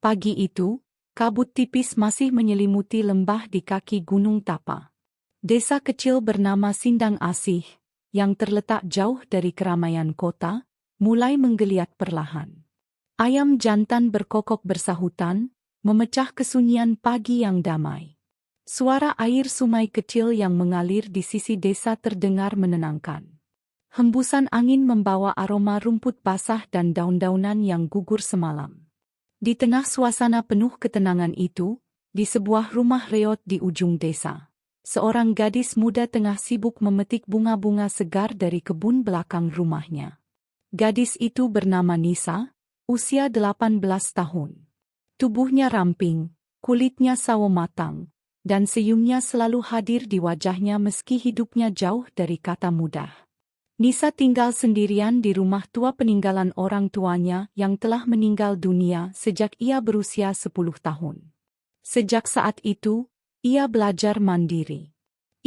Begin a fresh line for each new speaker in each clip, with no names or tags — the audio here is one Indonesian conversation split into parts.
Pagi itu, kabut tipis masih menyelimuti lembah di kaki Gunung Tapa. Desa kecil bernama Sindang Asih, yang terletak jauh dari keramaian kota, mulai menggeliat perlahan. Ayam jantan berkokok bersahutan, memecah kesunyian pagi yang damai. Suara air sungai kecil yang mengalir di sisi desa terdengar menenangkan. Hembusan angin membawa aroma rumput basah dan daun-daunan yang gugur semalam. Di tengah suasana penuh ketenangan itu, di sebuah rumah reot di ujung desa, seorang gadis muda tengah sibuk memetik bunga-bunga segar dari kebun belakang rumahnya. Gadis itu bernama Nisa, usia 18 tahun. Tubuhnya ramping, kulitnya sawo matang, dan senyumnya selalu hadir di wajahnya meski hidupnya jauh dari kata mudah. Nisa tinggal sendirian di rumah tua peninggalan orang tuanya yang telah meninggal dunia sejak ia berusia 10 tahun. Sejak saat itu, ia belajar mandiri.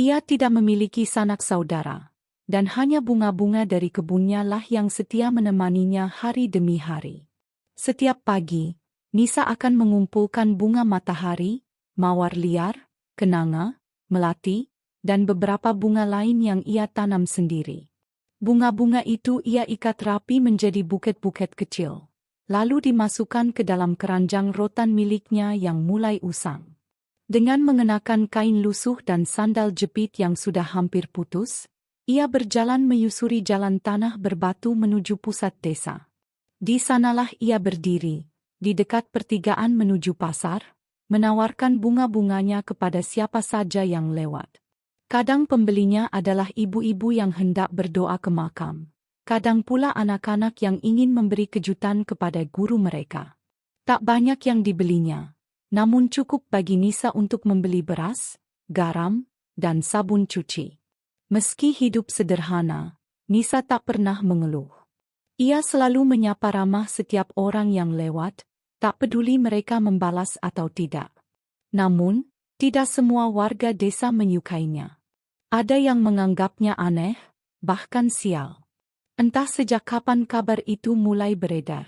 Ia tidak memiliki sanak saudara, dan hanya bunga-bunga dari kebunnya lah yang setia menemaninya hari demi hari. Setiap pagi, Nisa akan mengumpulkan bunga matahari, mawar liar, kenanga, melati, dan beberapa bunga lain yang ia tanam sendiri. Bunga-bunga itu ia ikat rapi menjadi buket-buket kecil, lalu dimasukkan ke dalam keranjang rotan miliknya yang mulai usang. Dengan mengenakan kain lusuh dan sandal jepit yang sudah hampir putus, ia berjalan menyusuri jalan tanah berbatu menuju pusat desa. Di sanalah ia berdiri, di dekat pertigaan menuju pasar, menawarkan bunga-bunganya kepada siapa saja yang lewat. Kadang pembelinya adalah ibu-ibu yang hendak berdoa ke makam, kadang pula anak-anak yang ingin memberi kejutan kepada guru mereka. Tak banyak yang dibelinya, namun cukup bagi Nisa untuk membeli beras, garam, dan sabun cuci. Meski hidup sederhana, Nisa tak pernah mengeluh. Ia selalu menyapa ramah setiap orang yang lewat, tak peduli mereka membalas atau tidak. Namun, tidak semua warga desa menyukainya. Ada yang menganggapnya aneh, bahkan sial. Entah sejak kapan kabar itu mulai beredar.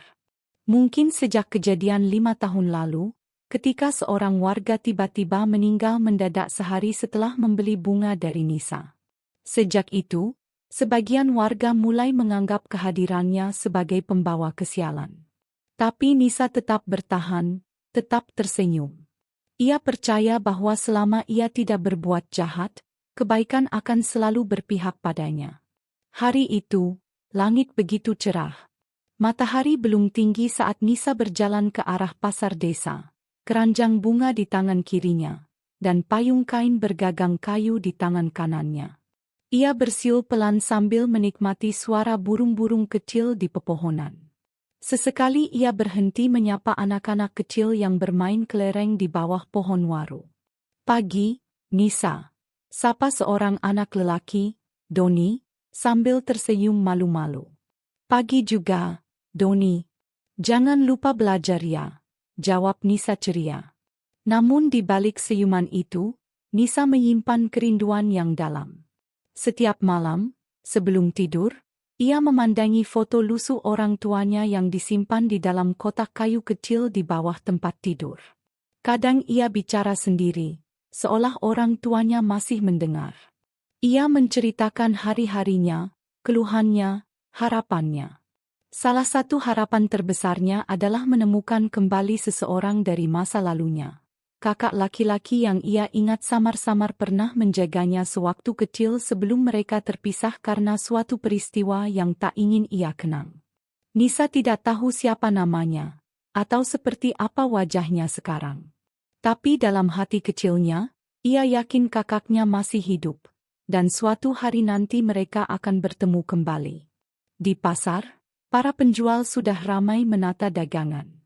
Mungkin sejak kejadian 5 tahun lalu, ketika seorang warga tiba-tiba meninggal mendadak sehari setelah membeli bunga dari Nisa. Sejak itu, sebagian warga mulai menganggap kehadirannya sebagai pembawa kesialan. Tapi Nisa tetap bertahan, tetap tersenyum. Ia percaya bahwa selama ia tidak berbuat jahat, kebaikan akan selalu berpihak padanya. Hari itu, langit begitu cerah. Matahari belum tinggi saat Nisa berjalan ke arah pasar desa, keranjang bunga di tangan kirinya, dan payung kain bergagang kayu di tangan kanannya. Ia bersiul pelan sambil menikmati suara burung-burung kecil di pepohonan. Sesekali ia berhenti menyapa anak-anak kecil yang bermain kelereng di bawah pohon waru. "Pagi, Nisa," sapa seorang anak lelaki, Doni, sambil tersenyum malu-malu. "Pagi juga, Doni. Jangan lupa belajar ya," jawab Nisa ceria. Namun di balik senyuman itu, Nisa menyimpan kerinduan yang dalam. Setiap malam, sebelum tidur, ia memandangi foto lusuh orang tuanya yang disimpan di dalam kotak kayu kecil di bawah tempat tidur. Kadang ia bicara sendiri, seolah orang tuanya masih mendengar. Ia menceritakan hari-harinya, keluhannya, harapannya. Salah satu harapan terbesarnya adalah menemukan kembali seseorang dari masa lalunya. Kakak laki-laki yang ia ingat samar-samar pernah menjaganya sewaktu kecil sebelum mereka terpisah karena suatu peristiwa yang tak ingin ia kenang. Nisa tidak tahu siapa namanya, atau seperti apa wajahnya sekarang. Tapi dalam hati kecilnya, ia yakin kakaknya masih hidup, dan suatu hari nanti mereka akan bertemu kembali. Di pasar, para penjual sudah ramai menata dagangan.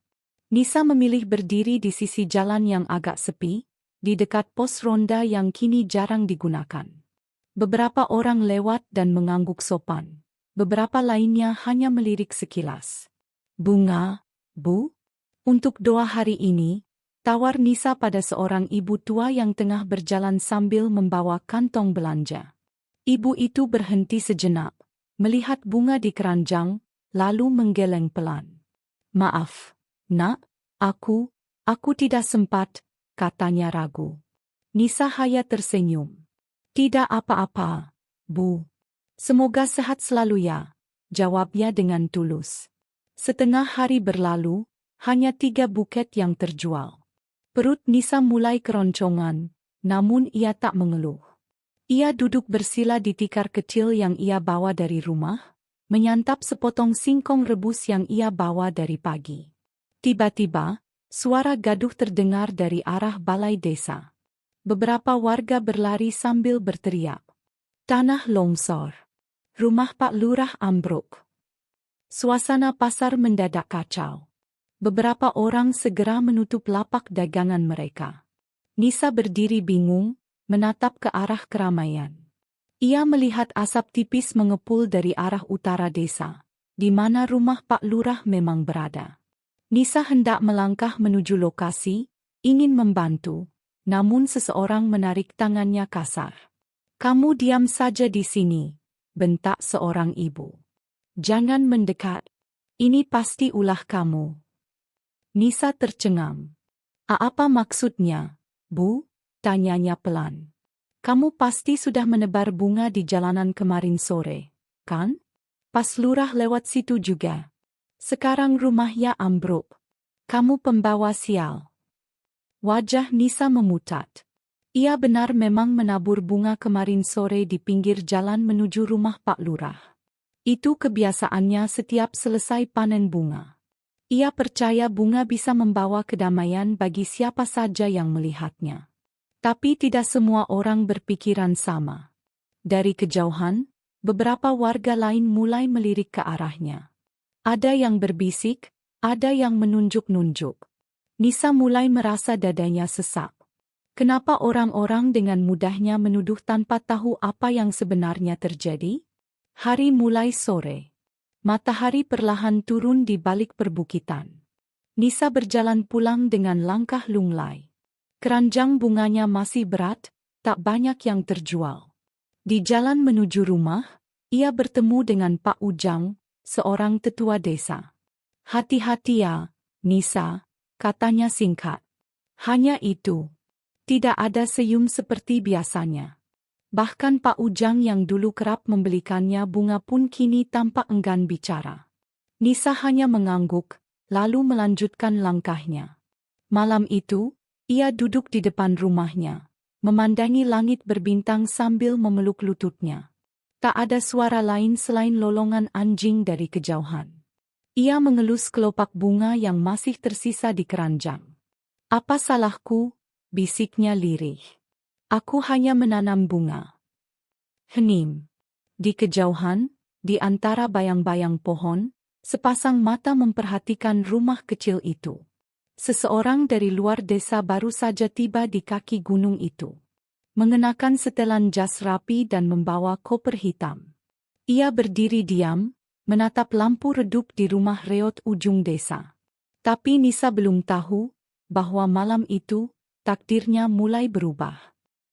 Nisa memilih berdiri di sisi jalan yang agak sepi, di dekat pos ronda yang kini jarang digunakan. Beberapa orang lewat dan mengangguk sopan, beberapa lainnya hanya melirik sekilas. "Bunga, Bu?" "Untuk doa hari ini," tawar Nisa pada seorang ibu tua yang tengah berjalan sambil membawa kantong belanja. Ibu itu berhenti sejenak, melihat bunga di keranjang, lalu menggeleng pelan. "Maaf, Nak, Aku tidak sempat, katanya ragu. Nisa hanya tersenyum. Tidak apa-apa, Bu. Semoga sehat selalu ya, jawabnya dengan tulus. Setengah hari berlalu, hanya 3 buket yang terjual. Perut Nisa mulai keroncongan, namun ia tak mengeluh. Ia duduk bersila di tikar kecil yang ia bawa dari rumah, menyantap sepotong singkong rebus yang ia bawa dari pagi. Tiba-tiba, suara gaduh terdengar dari arah balai desa. Beberapa warga berlari sambil berteriak. Tanah longsor. Rumah Pak Lurah ambruk. Suasana pasar mendadak kacau. Beberapa orang segera menutup lapak dagangan mereka. Nisa berdiri bingung, menatap ke arah keramaian. Ia melihat asap tipis mengepul dari arah utara desa, di mana rumah Pak Lurah memang berada. Nisa hendak melangkah menuju lokasi, ingin membantu, namun seseorang menarik tangannya kasar. "Kamu diam saja di sini," bentak seorang ibu. "Jangan mendekat. Ini pasti ulah kamu." Nisa tercengang. "Apa maksudnya, Bu?" tanyanya pelan. "Kamu pasti sudah menebar bunga di jalanan kemarin sore, kan? Pas lurah lewat situ juga. Sekarang rumahnya ambruk. Kamu pembawa sial." Wajah Nisa memutat. Ia benar memang menabur bunga kemarin sore di pinggir jalan menuju rumah Pak Lurah. Itu kebiasaannya setiap selesai panen bunga. Ia percaya bunga bisa membawa kedamaian bagi siapa saja yang melihatnya. Tapi tidak semua orang berpikiran sama. Dari kejauhan, beberapa warga lain mulai melirik ke arahnya. Ada yang berbisik, ada yang menunjuk-nunjuk. Nisa mulai merasa dadanya sesak. Kenapa orang-orang dengan mudahnya menuduh tanpa tahu apa yang sebenarnya terjadi? Hari mulai sore. Matahari perlahan turun di balik perbukitan. Nisa berjalan pulang dengan langkah lunglai. Keranjang bunganya masih berat, tak banyak yang terjual. Di jalan menuju rumah, ia bertemu dengan Pak Ujang, seorang tetua desa. "Hati-hati ya, Nisa," katanya singkat. Hanya itu. Tidak ada senyum seperti biasanya. Bahkan Pak Ujang yang dulu kerap membelikannya bunga pun kini tampak enggan bicara. Nisa hanya mengangguk, lalu melanjutkan langkahnya. Malam itu, ia duduk di depan rumahnya, memandangi langit berbintang sambil memeluk lututnya. Tak ada suara lain selain lolongan anjing dari kejauhan. Ia mengelus kelopak bunga yang masih tersisa di keranjang. "Apa salahku?" bisiknya lirih. "Aku hanya menanam bunga." Hening. Di kejauhan, di antara bayang-bayang pohon, sepasang mata memperhatikan rumah kecil itu. Seseorang dari luar desa baru saja tiba di kaki gunung itu. Mengenakan setelan jas rapi dan membawa koper hitam. Ia berdiri diam, menatap lampu redup di rumah reot ujung desa. Tapi Nisa belum tahu bahwa malam itu, takdirnya mulai berubah.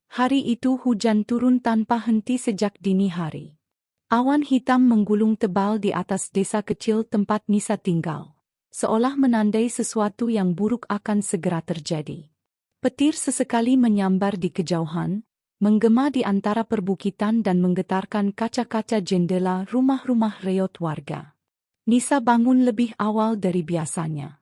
Hari itu hujan turun tanpa henti sejak dini hari. Awan hitam menggulung tebal di atas desa kecil tempat Nisa tinggal, seolah menandai sesuatu yang buruk akan segera terjadi. Petir sesekali menyambar di kejauhan, menggema di antara perbukitan dan menggetarkan kaca-kaca jendela rumah-rumah reot warga. Nisa bangun lebih awal dari biasanya.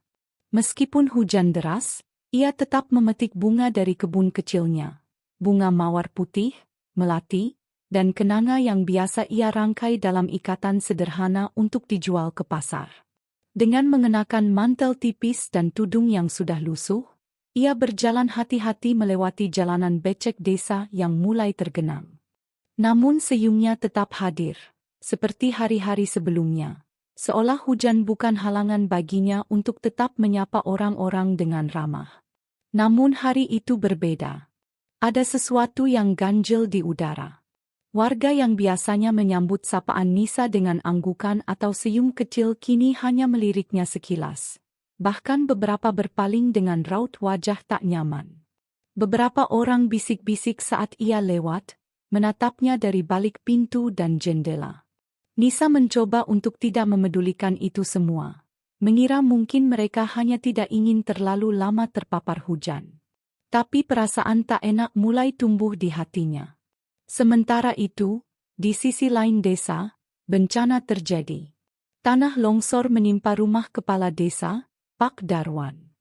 Meskipun hujan deras, ia tetap memetik bunga dari kebun kecilnya. Bunga mawar putih, melati, dan kenanga yang biasa ia rangkai dalam ikatan sederhana untuk dijual ke pasar. Dengan mengenakan mantel tipis dan tudung yang sudah lusuh, ia berjalan hati-hati melewati jalanan becek desa yang mulai tergenang. Namun senyumnya tetap hadir, seperti hari-hari sebelumnya, seolah hujan bukan halangan baginya untuk tetap menyapa orang-orang dengan ramah. Namun hari itu berbeda. Ada sesuatu yang ganjil di udara. Warga yang biasanya menyambut sapaan Nisa dengan anggukan atau senyum kecil kini hanya meliriknya sekilas. Bahkan beberapa berpaling dengan raut wajah tak nyaman. Beberapa orang bisik-bisik saat ia lewat, menatapnya dari balik pintu dan jendela. Nisa mencoba untuk tidak memedulikan itu semua. mengira mungkin mereka hanya tidak ingin terlalu lama terpapar hujan. Tapi perasaan tak enak mulai tumbuh di hatinya. Sementara itu, di sisi lain desa, bencana terjadi. Tanah longsor menimpa rumah kepala desa, Pak Darwan.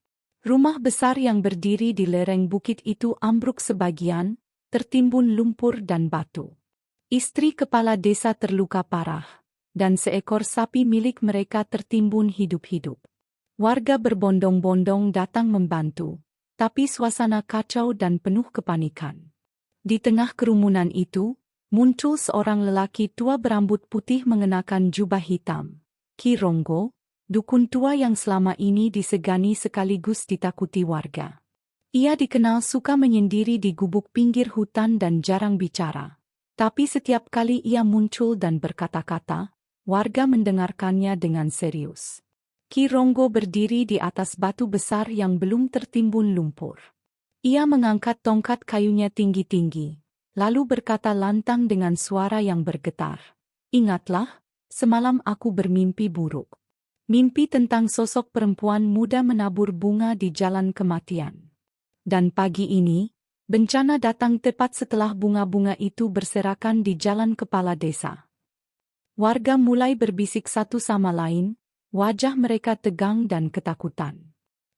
Rumah besar yang berdiri di lereng bukit itu ambruk sebagian, tertimbun lumpur dan batu. Istri kepala desa terluka parah, dan seekor sapi milik mereka tertimbun hidup-hidup. Warga berbondong-bondong datang membantu, tapi suasana kacau dan penuh kepanikan. Di tengah kerumunan itu, muncul seorang lelaki tua berambut putih mengenakan jubah hitam. Ki Ronggo, dukun tua yang selama ini disegani sekaligus ditakuti warga. Ia dikenal suka menyendiri di gubuk pinggir hutan dan jarang bicara. Tapi setiap kali ia muncul dan berkata-kata, warga mendengarkannya dengan serius. Ki Ronggo berdiri di atas batu besar yang belum tertimbun lumpur. Ia mengangkat tongkat kayunya tinggi-tinggi, lalu berkata lantang dengan suara yang bergetar. Ingatlah, semalam aku bermimpi buruk. Mimpi tentang sosok perempuan muda menabur bunga di jalan kematian. Dan pagi ini, bencana datang tepat setelah bunga-bunga itu berserakan di jalan kepala desa. Warga mulai berbisik satu sama lain, wajah mereka tegang dan ketakutan.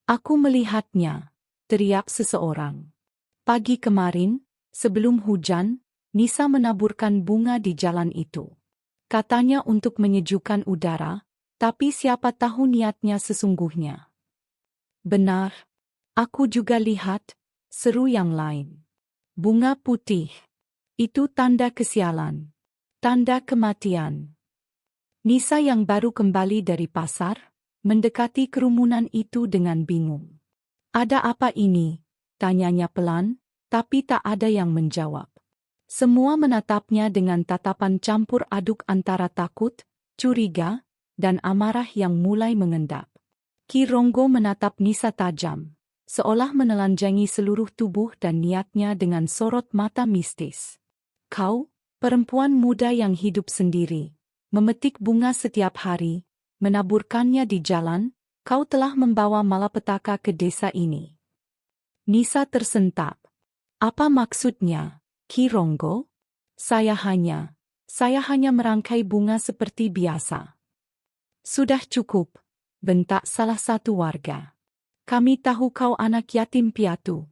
Aku melihatnya, teriak seseorang. Pagi kemarin, sebelum hujan, Nisa menaburkan bunga di jalan itu. Katanya untuk menyejukkan udara, tapi siapa tahu niatnya sesungguhnya. Benar, aku juga lihat, seru yang lain. Bunga putih. Itu tanda kesialan. Tanda kematian. Nisa yang baru kembali dari pasar, mendekati kerumunan itu dengan bingung. Ada apa ini? Tanyanya pelan, tapi tak ada yang menjawab. Semua menatapnya dengan tatapan campur aduk antara takut, curiga, dan amarah yang mulai mengendap. Ki Ronggo menatap Nisa tajam, seolah menelanjangi seluruh tubuh dan niatnya dengan sorot mata mistis. Kau, perempuan muda yang hidup sendiri, memetik bunga setiap hari, menaburkannya di jalan, kau telah membawa malapetaka ke desa ini. Nisa tersentak. Apa maksudnya, Ki Ronggo? Saya hanya merangkai bunga seperti biasa. Sudah cukup, bentak salah satu warga. Kami tahu kau anak yatim piatu.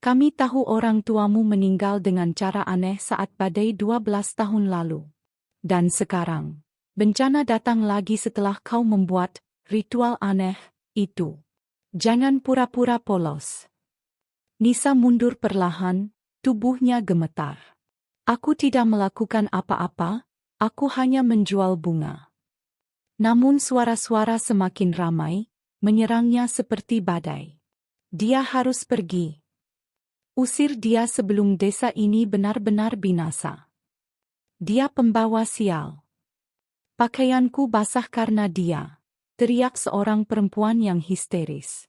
Kami tahu orang tuamu meninggal dengan cara aneh saat badai 12 tahun lalu. Dan sekarang, bencana datang lagi setelah kau membuat ritual aneh itu. Jangan pura-pura polos. Nisa mundur perlahan, tubuhnya gemetar. Aku tidak melakukan apa-apa, aku hanya menjual bunga. Namun suara-suara semakin ramai, menyerangnya seperti badai. Dia harus pergi. Usir dia sebelum desa ini benar-benar binasa. Dia pembawa sial. Pakaianku basah karena dia, teriak seorang perempuan yang histeris.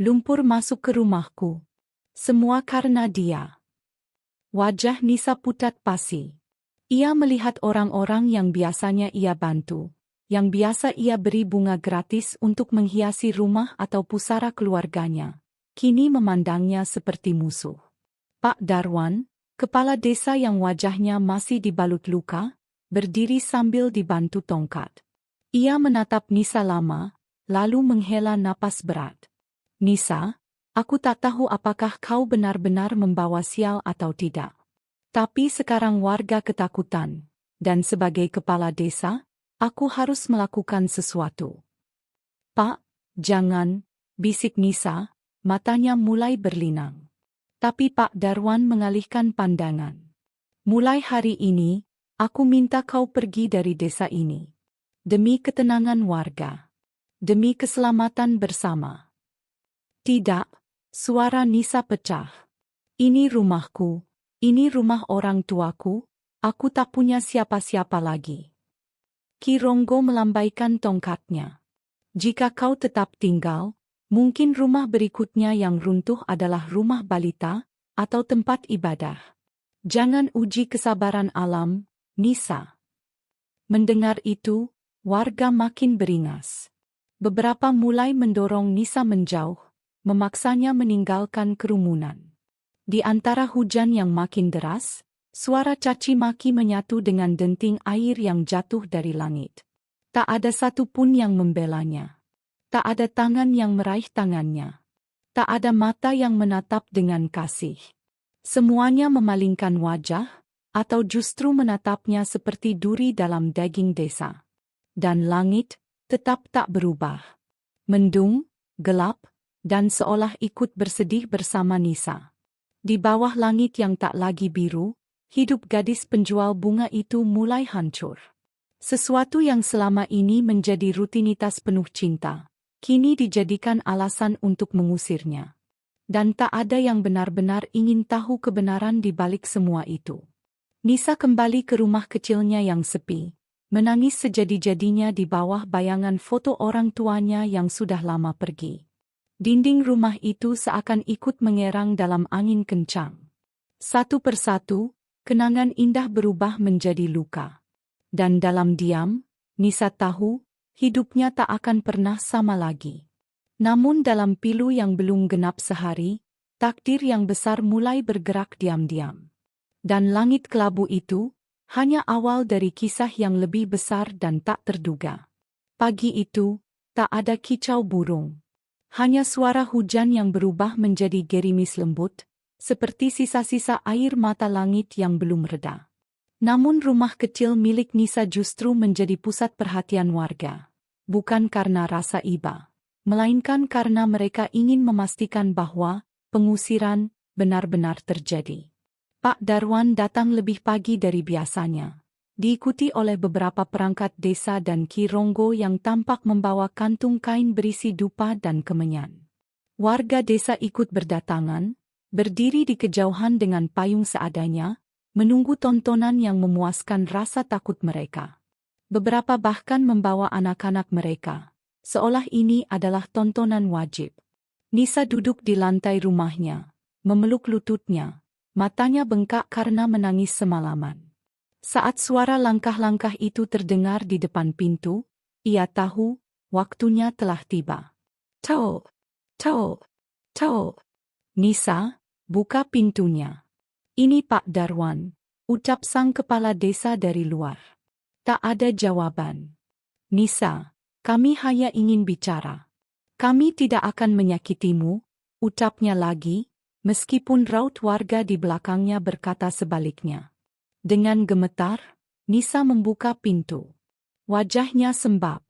Lumpur masuk ke rumahku. Semua karena dia. Wajah Nisa pucat pasi. Ia melihat orang-orang yang biasanya ia bantu, yang biasa ia beri bunga gratis untuk menghiasi rumah atau pusara keluarganya, kini memandangnya seperti musuh. Pak Darwan, kepala desa yang wajahnya masih dibalut luka, berdiri sambil dibantu tongkat. Ia menatap Nisa lama, lalu menghela napas berat. Nisa, aku tak tahu apakah kau benar-benar membawa sial atau tidak. Tapi sekarang warga ketakutan, dan sebagai kepala desa, aku harus melakukan sesuatu. Pak, jangan, bisik Nisa, matanya mulai berlinang. Tapi Pak Darwan mengalihkan pandangan. Mulai hari ini, aku minta kau pergi dari desa ini. Demi ketenangan warga. Demi keselamatan bersama. Tidak, suara Nisa pecah. Ini rumahku, ini rumah orang tuaku, aku tak punya siapa-siapa lagi. Ki Ronggo melambaikan tongkatnya. Jika kau tetap tinggal, mungkin rumah berikutnya yang runtuh adalah rumah balita, atau tempat ibadah. Jangan uji kesabaran alam, Nisa. Mendengar itu, warga makin beringas. Beberapa mulai mendorong Nisa menjauh, memaksanya meninggalkan kerumunan. Di antara hujan yang makin deras, suara caci maki menyatu dengan denting air yang jatuh dari langit. Tak ada satu pun yang membelanya. Tak ada tangan yang meraih tangannya. Tak ada mata yang menatap dengan kasih. Semuanya memalingkan wajah, atau justru menatapnya seperti duri dalam daging desa. Dan langit tetap tak berubah. Mendung, gelap, dan seolah ikut bersedih bersama Nisa. Di bawah langit yang tak lagi biru, hidup gadis penjual bunga itu mulai hancur. Sesuatu yang selama ini menjadi rutinitas penuh cinta, kini dijadikan alasan untuk mengusirnya. Dan tak ada yang benar-benar ingin tahu kebenaran di balik semua itu. Nisa kembali ke rumah kecilnya yang sepi, menangis sejadi-jadinya di bawah bayangan foto orang tuanya yang sudah lama pergi. Dinding rumah itu seakan ikut mengerang dalam angin kencang. Satu persatu, kenangan indah berubah menjadi luka. Dan dalam diam, Nisa tahu, hidupnya tak akan pernah sama lagi. Namun dalam pilu yang belum genap sehari, takdir yang besar mulai bergerak diam-diam. Dan langit kelabu itu, hanya awal dari kisah yang lebih besar dan tak terduga. Pagi itu, tak ada kicau burung. Hanya suara hujan yang berubah menjadi gerimis lembut, seperti sisa-sisa air mata langit yang belum reda. Namun rumah kecil milik Nisa justru menjadi pusat perhatian warga. Bukan karena rasa iba, melainkan karena mereka ingin memastikan bahwa pengusiran benar-benar terjadi. Pak Darwan datang lebih pagi dari biasanya, diikuti oleh beberapa perangkat desa dan Ki Ronggo yang tampak membawa kantung kain berisi dupa dan kemenyan. Warga desa ikut berdatangan, berdiri di kejauhan dengan payung seadanya, menunggu tontonan yang memuaskan rasa takut mereka. Beberapa bahkan membawa anak-anak mereka, seolah ini adalah tontonan wajib. Nisa duduk di lantai rumahnya, memeluk lututnya, matanya bengkak karena menangis semalaman. Saat suara langkah-langkah itu terdengar di depan pintu, ia tahu waktunya telah tiba. Tau, tau, tau. Nisa, buka pintunya. Ini Pak Darwan, ucap sang kepala desa dari luar. Tak ada jawaban. Nisa, kami hanya ingin bicara. Kami tidak akan menyakitimu, ucapnya lagi, meskipun raut warga di belakangnya berkata sebaliknya. Dengan gemetar, Nisa membuka pintu. Wajahnya sembab.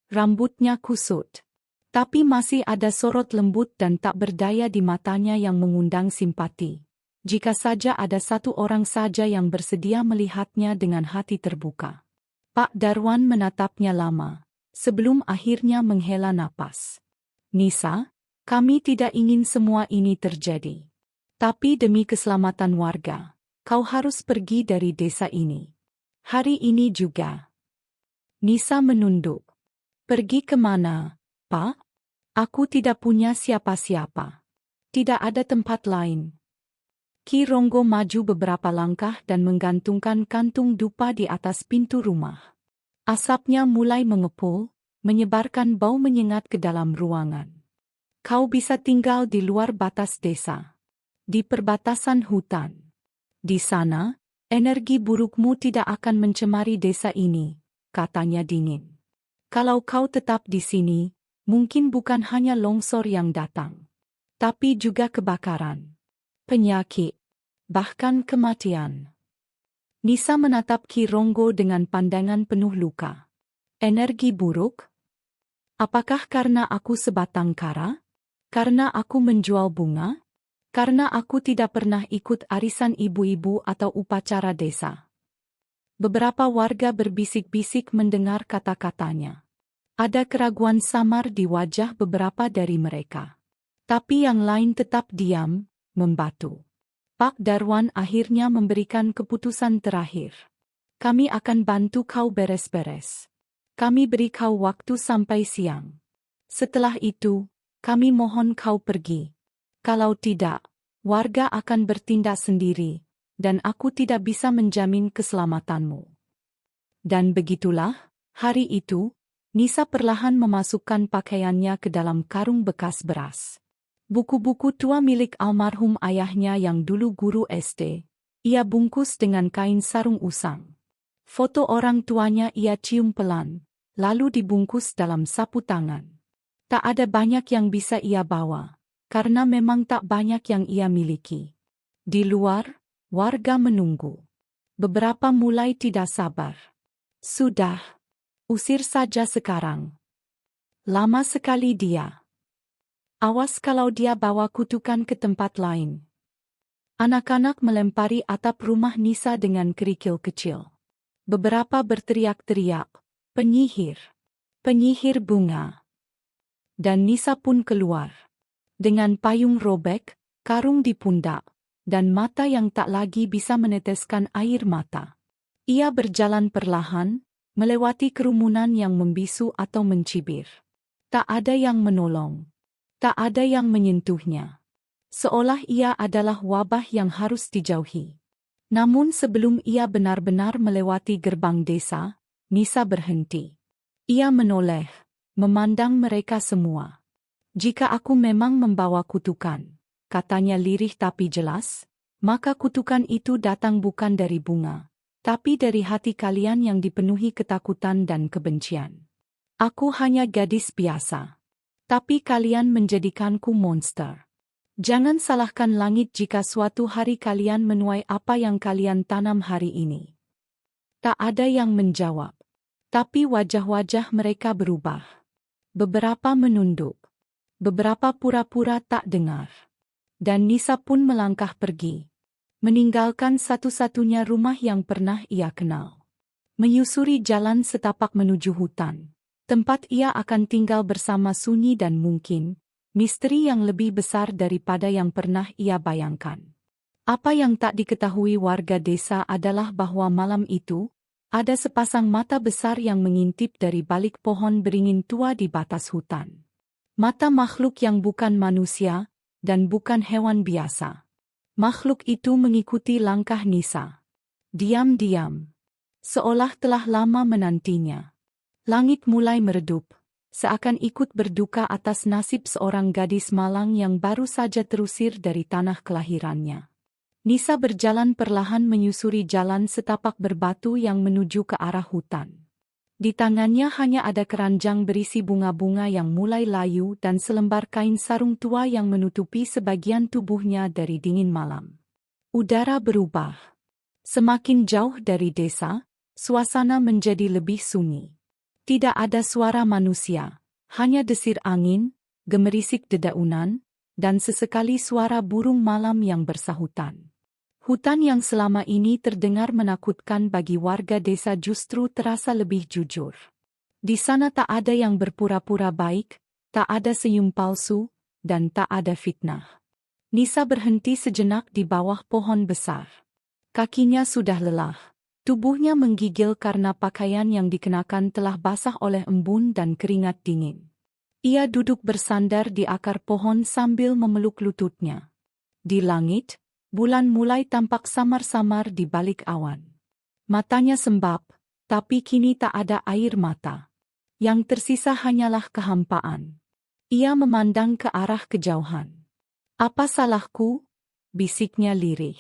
Rambutnya kusut. Tapi masih ada sorot lembut dan tak berdaya di matanya yang mengundang simpati. Jika saja ada satu orang saja yang bersedia melihatnya dengan hati terbuka. Pak Darwan menatapnya lama, sebelum akhirnya menghela napas. Nisa, kami tidak ingin semua ini terjadi. Tapi demi keselamatan warga, kau harus pergi dari desa ini. Hari ini juga. Nisa menunduk. Pergi kemana, Pak? Aku tidak punya siapa-siapa. Tidak ada tempat lain. Ki Ronggo maju beberapa langkah dan menggantungkan kantung dupa di atas pintu rumah. Asapnya mulai mengepul, menyebarkan bau menyengat ke dalam ruangan. Kau bisa tinggal di luar batas desa. Di perbatasan hutan. Di sana, energi burukmu tidak akan mencemari desa ini, katanya dingin. Kalau kau tetap di sini, mungkin bukan hanya longsor yang datang, tapi juga kebakaran, penyakit, bahkan kematian. Nisa menatap Ki Ronggo dengan pandangan penuh luka. Energi buruk? Apakah karena aku sebatang kara? Karena aku menjual bunga? Karena aku tidak pernah ikut arisan ibu-ibu atau upacara desa. Beberapa warga berbisik-bisik mendengar kata-katanya. Ada keraguan samar di wajah beberapa dari mereka. Tapi yang lain tetap diam, membatu. Pak Darwan akhirnya memberikan keputusan terakhir. Kami akan bantu kau beres-beres. Kami beri kau waktu sampai siang. Setelah itu, kami mohon kau pergi. Kalau tidak, warga akan bertindak sendiri, dan aku tidak bisa menjamin keselamatanmu. Dan begitulah, hari itu, Nisa perlahan memasukkan pakaiannya ke dalam karung bekas beras. Buku-buku tua milik almarhum ayahnya yang dulu guru SD, ia bungkus dengan kain sarung usang. Foto orang tuanya ia cium pelan, lalu dibungkus dalam sapu tangan. Tak ada banyak yang bisa ia bawa, karena memang tak banyak yang ia miliki. Di luar, warga menunggu. Beberapa mulai tidak sabar. Sudah, usir saja sekarang. Lama sekali dia. Awas kalau dia bawa kutukan ke tempat lain. Anak-anak melempari atap rumah Nisa dengan kerikil kecil. Beberapa berteriak-teriak, "Penyihir! Penyihir bunga!" Dan Nisa pun keluar. Dengan payung robek, karung di pundak, dan mata yang tak lagi bisa meneteskan air mata. Ia berjalan perlahan, melewati kerumunan yang membisu atau mencibir. Tak ada yang menolong. Tak ada yang menyentuhnya. Seolah ia adalah wabah yang harus dijauhi. Namun sebelum ia benar-benar melewati gerbang desa, Nisa berhenti. Ia menoleh, memandang mereka semua. "Jika aku memang membawa kutukan," katanya lirih tapi jelas, "maka kutukan itu datang bukan dari bunga, tapi dari hati kalian yang dipenuhi ketakutan dan kebencian. Aku hanya gadis biasa. Tapi kalian menjadikanku monster. Jangan salahkan langit jika suatu hari kalian menuai apa yang kalian tanam hari ini." Tak ada yang menjawab. Tapi wajah-wajah mereka berubah. Beberapa menunduk. Beberapa pura-pura tak dengar. Dan Nisa pun melangkah pergi. Meninggalkan satu-satunya rumah yang pernah ia kenal. Menyusuri jalan setapak menuju hutan. Tempat ia akan tinggal bersama sunyi dan mungkin misteri yang lebih besar daripada yang pernah ia bayangkan. Apa yang tak diketahui warga desa adalah bahwa malam itu, ada sepasang mata besar yang mengintip dari balik pohon beringin tua di batas hutan. Mata makhluk yang bukan manusia, dan bukan hewan biasa. Makhluk itu mengikuti langkah Nisa. Diam-diam. Seolah telah lama menantinya. Langit mulai meredup, seakan ikut berduka atas nasib seorang gadis malang yang baru saja terusir dari tanah kelahirannya. Nisa berjalan perlahan menyusuri jalan setapak berbatu yang menuju ke arah hutan. Di tangannya hanya ada keranjang berisi bunga-bunga yang mulai layu dan selembar kain sarung tua yang menutupi sebagian tubuhnya dari dingin malam. Udara berubah. Semakin jauh dari desa, suasana menjadi lebih sunyi. Tidak ada suara manusia, hanya desir angin, gemerisik dedaunan, dan sesekali suara burung malam yang bersahutan. Hutan yang selama ini terdengar menakutkan bagi warga desa justru terasa lebih jujur. Di sana tak ada yang berpura-pura baik, tak ada senyum palsu, dan tak ada fitnah. Nisa berhenti sejenak di bawah pohon besar. Kakinya sudah lelah. Tubuhnya menggigil karena pakaian yang dikenakan telah basah oleh embun dan keringat dingin. Ia duduk bersandar di akar pohon sambil memeluk lututnya. Di langit, bulan mulai tampak samar-samar di balik awan. Matanya sembab, tapi kini tak ada air mata. Yang tersisa hanyalah kehampaan. Ia memandang ke arah kejauhan. "Apa salahku?" bisiknya lirih.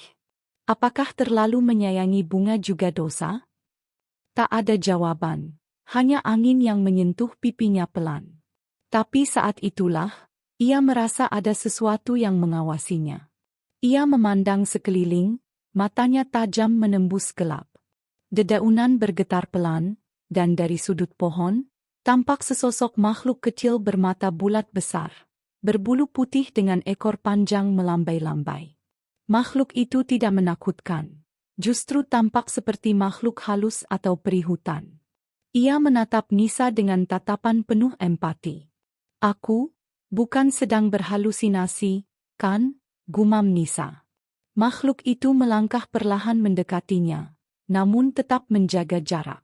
"Apakah terlalu menyayangi bunga juga dosa?" Tak ada jawaban, hanya angin yang menyentuh pipinya pelan. Tapi saat itulah, ia merasa ada sesuatu yang mengawasinya. Ia memandang sekeliling, matanya tajam menembus gelap. Dedaunan bergetar pelan, dan dari sudut pohon, tampak sesosok makhluk kecil bermata bulat besar, berbulu putih dengan ekor panjang melambai-lambai. Makhluk itu tidak menakutkan, justru tampak seperti makhluk halus atau peri hutan. Ia menatap Nisa dengan tatapan penuh empati. "Aku, bukan sedang berhalusinasi, kan?" gumam Nisa. Makhluk itu melangkah perlahan mendekatinya, namun tetap menjaga jarak.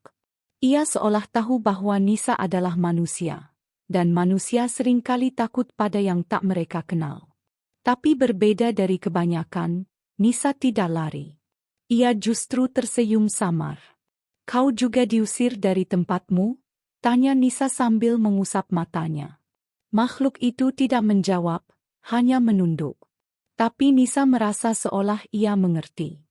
Ia seolah tahu bahwa Nisa adalah manusia, dan manusia seringkali takut pada yang tak mereka kenal. Tapi berbeda dari kebanyakan, Nisa tidak lari. Ia justru tersenyum samar. "Kau juga diusir dari tempatmu?" Tanya Nisa sambil mengusap matanya. Makhluk itu tidak menjawab, hanya menunduk. Tapi Nisa merasa seolah ia mengerti.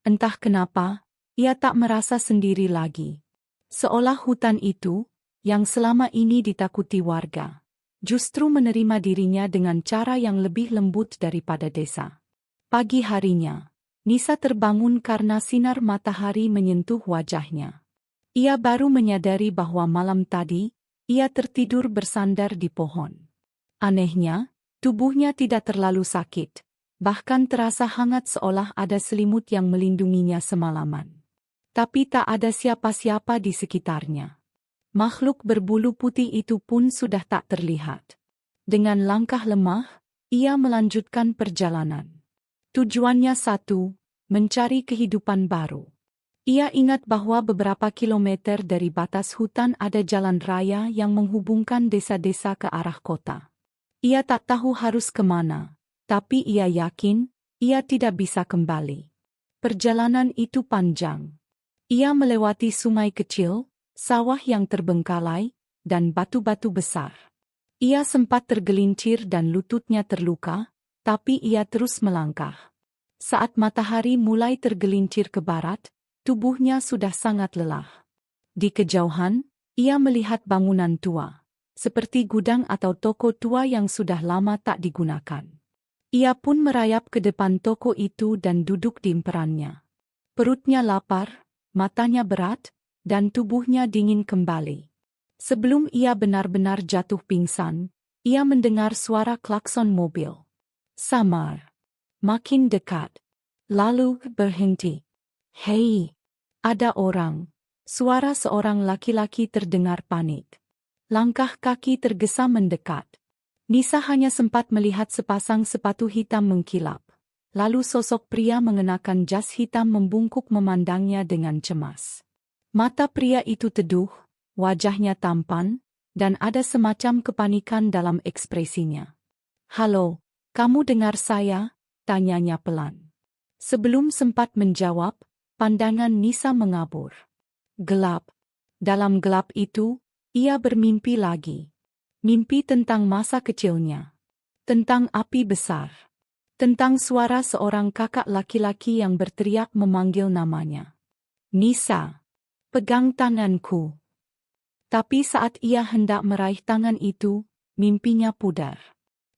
Entah kenapa, ia tak merasa sendiri lagi. Seolah hutan itu, yang selama ini ditakuti warga, justru menerima dirinya dengan cara yang lebih lembut daripada desa. Pagi harinya, Nisa terbangun karena sinar matahari menyentuh wajahnya. Ia baru menyadari bahwa malam tadi, ia tertidur bersandar di pohon. Anehnya, tubuhnya tidak terlalu sakit, bahkan terasa hangat seolah ada selimut yang melindunginya semalaman. Tapi tak ada siapa-siapa di sekitarnya. Makhluk berbulu putih itu pun sudah tak terlihat. Dengan langkah lemah, ia melanjutkan perjalanan. Tujuannya satu, mencari kehidupan baru. Ia ingat bahwa beberapa kilometer dari batas hutan ada jalan raya yang menghubungkan desa-desa ke arah kota. Ia tak tahu harus kemana, tapi ia yakin ia tidak bisa kembali. Perjalanan itu panjang. Ia melewati sungai kecil, sawah yang terbengkalai, dan batu-batu besar. Ia sempat tergelincir dan lututnya terluka, tapi ia terus melangkah. Saat matahari mulai tergelincir ke barat, tubuhnya sudah sangat lelah. Di kejauhan, ia melihat bangunan tua, seperti gudang atau toko tua yang sudah lama tak digunakan. Ia pun merayap ke depan toko itu dan duduk di emperannya. Perutnya lapar, matanya berat, dan tubuhnya dingin kembali. Sebelum ia benar-benar jatuh pingsan, ia mendengar suara klakson mobil. Samar. Makin dekat. Lalu berhenti. Hei, ada orang. Suara seorang laki-laki terdengar panik. Langkah kaki tergesa mendekat. Nisa hanya sempat melihat sepasang sepatu hitam mengkilap. Lalu sosok pria mengenakan jas hitam membungkuk memandangnya dengan cemas. Mata pria itu teduh, wajahnya tampan, dan ada semacam kepanikan dalam ekspresinya. "Halo, kamu dengar saya?" tanyanya pelan. Sebelum sempat menjawab, pandangan Nisa mengabur. Gelap. Dalam gelap itu, ia bermimpi lagi. Mimpi tentang masa kecilnya. Tentang api besar. Tentang suara seorang kakak laki-laki yang berteriak memanggil namanya. "Nisa, pegang tanganku." Tapi saat ia hendak meraih tangan itu, mimpinya pudar.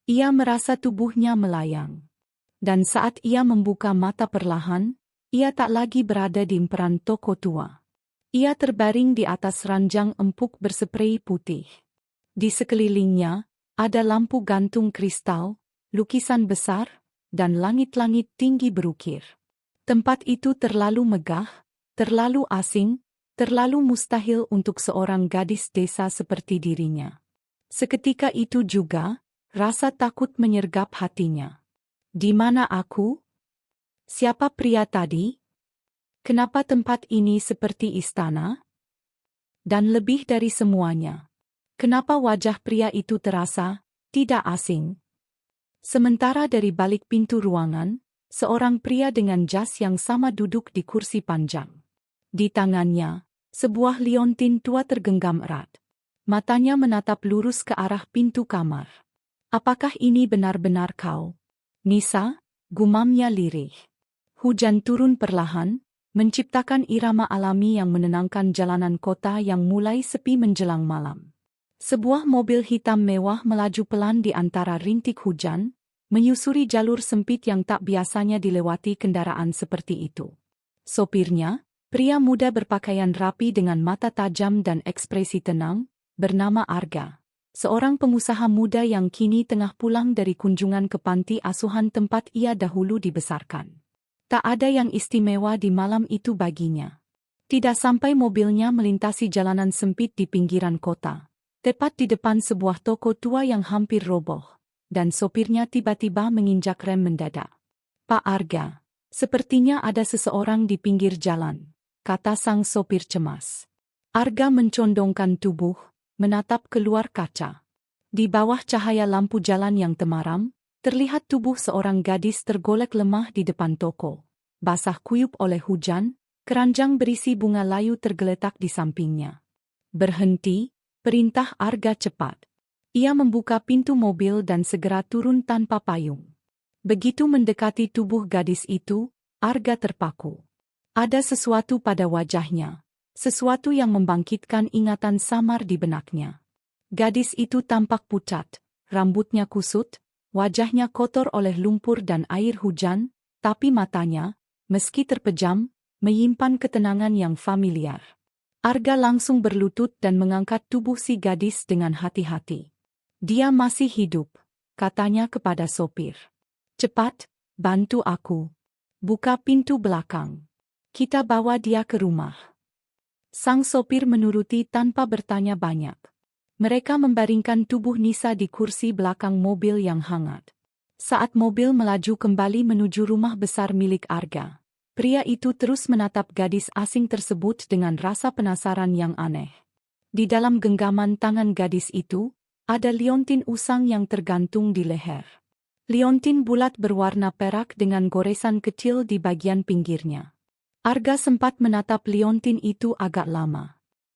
Ia merasa tubuhnya melayang. Dan saat ia membuka mata perlahan, ia tak lagi berada di emperan toko tua. Ia terbaring di atas ranjang empuk bersprei putih. Di sekelilingnya, ada lampu gantung kristal, lukisan besar, dan langit-langit tinggi berukir. Tempat itu terlalu megah, terlalu asing, terlalu mustahil untuk seorang gadis desa seperti dirinya. Seketika itu juga, rasa takut menyergap hatinya. Di mana aku? Siapa pria tadi? Kenapa tempat ini seperti istana? Dan lebih dari semuanya, kenapa wajah pria itu terasa tidak asing? Sementara dari balik pintu ruangan, seorang pria dengan jas yang sama duduk di kursi panjang. Di tangannya, sebuah liontin tua tergenggam erat. Matanya menatap lurus ke arah pintu kamar. "Apakah ini benar-benar kau, Nisa?" gumamnya lirih. Hujan turun perlahan, menciptakan irama alami yang menenangkan jalanan kota yang mulai sepi menjelang malam. Sebuah mobil hitam mewah melaju pelan di antara rintik hujan, menyusuri jalur sempit yang tak biasanya dilewati kendaraan seperti itu. Sopirnya, pria muda berpakaian rapi dengan mata tajam dan ekspresi tenang, bernama Arga. Seorang pengusaha muda yang kini tengah pulang dari kunjungan ke panti asuhan tempat ia dahulu dibesarkan. Tak ada yang istimewa di malam itu baginya. Tidak sampai mobilnya melintasi jalanan sempit di pinggiran kota, tepat di depan sebuah toko tua yang hampir roboh, dan sopirnya tiba-tiba menginjak rem mendadak. "Pak Arga, sepertinya ada seseorang di pinggir jalan," kata sang sopir cemas. Arga mencondongkan tubuh, menatap keluar kaca. Di bawah cahaya lampu jalan yang temaram, terlihat tubuh seorang gadis tergolek lemah di depan toko. Basah kuyup oleh hujan, keranjang berisi bunga layu tergeletak di sampingnya. "Berhenti," Perintah Arga cepat. Ia membuka pintu mobil dan segera turun tanpa payung. Begitu mendekati tubuh gadis itu, Arga terpaku. Ada sesuatu pada wajahnya, sesuatu yang membangkitkan ingatan samar di benaknya. Gadis itu tampak pucat, rambutnya kusut, wajahnya kotor oleh lumpur dan air hujan, tapi matanya, meski terpejam, menyimpan ketenangan yang familiar. Arga langsung berlutut dan mengangkat tubuh si gadis dengan hati-hati. Dia masih hidup, katanya kepada sopir. Cepat, bantu aku. Buka pintu belakang. Kita bawa dia ke rumah. Sang sopir menuruti tanpa bertanya banyak. Mereka membaringkan tubuh Nisa di kursi belakang mobil yang hangat. Saat mobil melaju kembali menuju rumah besar milik Arga, pria itu terus menatap gadis asing tersebut dengan rasa penasaran yang aneh. Di dalam genggaman tangan gadis itu, ada liontin usang yang tergantung di leher. Liontin bulat berwarna perak dengan goresan kecil di bagian pinggirnya. Arga sempat menatap liontin itu agak lama.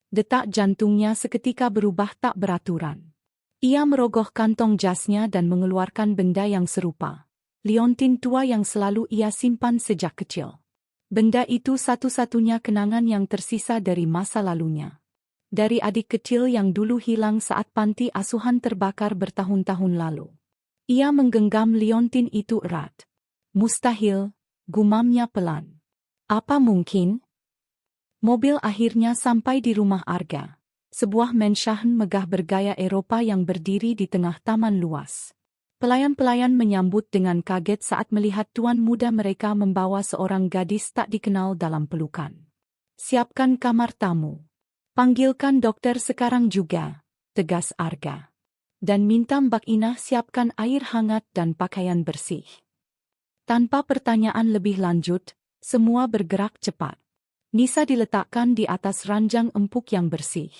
Detak jantungnya seketika berubah tak beraturan. Ia merogoh kantong jasnya dan mengeluarkan benda yang serupa. Liontin tua yang selalu ia simpan sejak kecil. Benda itu satu-satunya kenangan yang tersisa dari masa lalunya. Dari adik kecil yang dulu hilang saat panti asuhan terbakar bertahun-tahun lalu. Ia menggenggam liontin itu erat. Mustahil, gumamnya pelan. Apa mungkin? Mobil akhirnya sampai di rumah Arga. Sebuah menshahen megah bergaya Eropa yang berdiri di tengah taman luas. Pelayan-pelayan menyambut dengan kaget saat melihat tuan muda mereka membawa seorang gadis tak dikenal dalam pelukan. Siapkan kamar tamu. Panggilkan dokter sekarang juga, tegas Arga. Dan minta Mbak Inah siapkan air hangat dan pakaian bersih. Tanpa pertanyaan lebih lanjut, semua bergerak cepat. Nisa diletakkan di atas ranjang empuk yang bersih.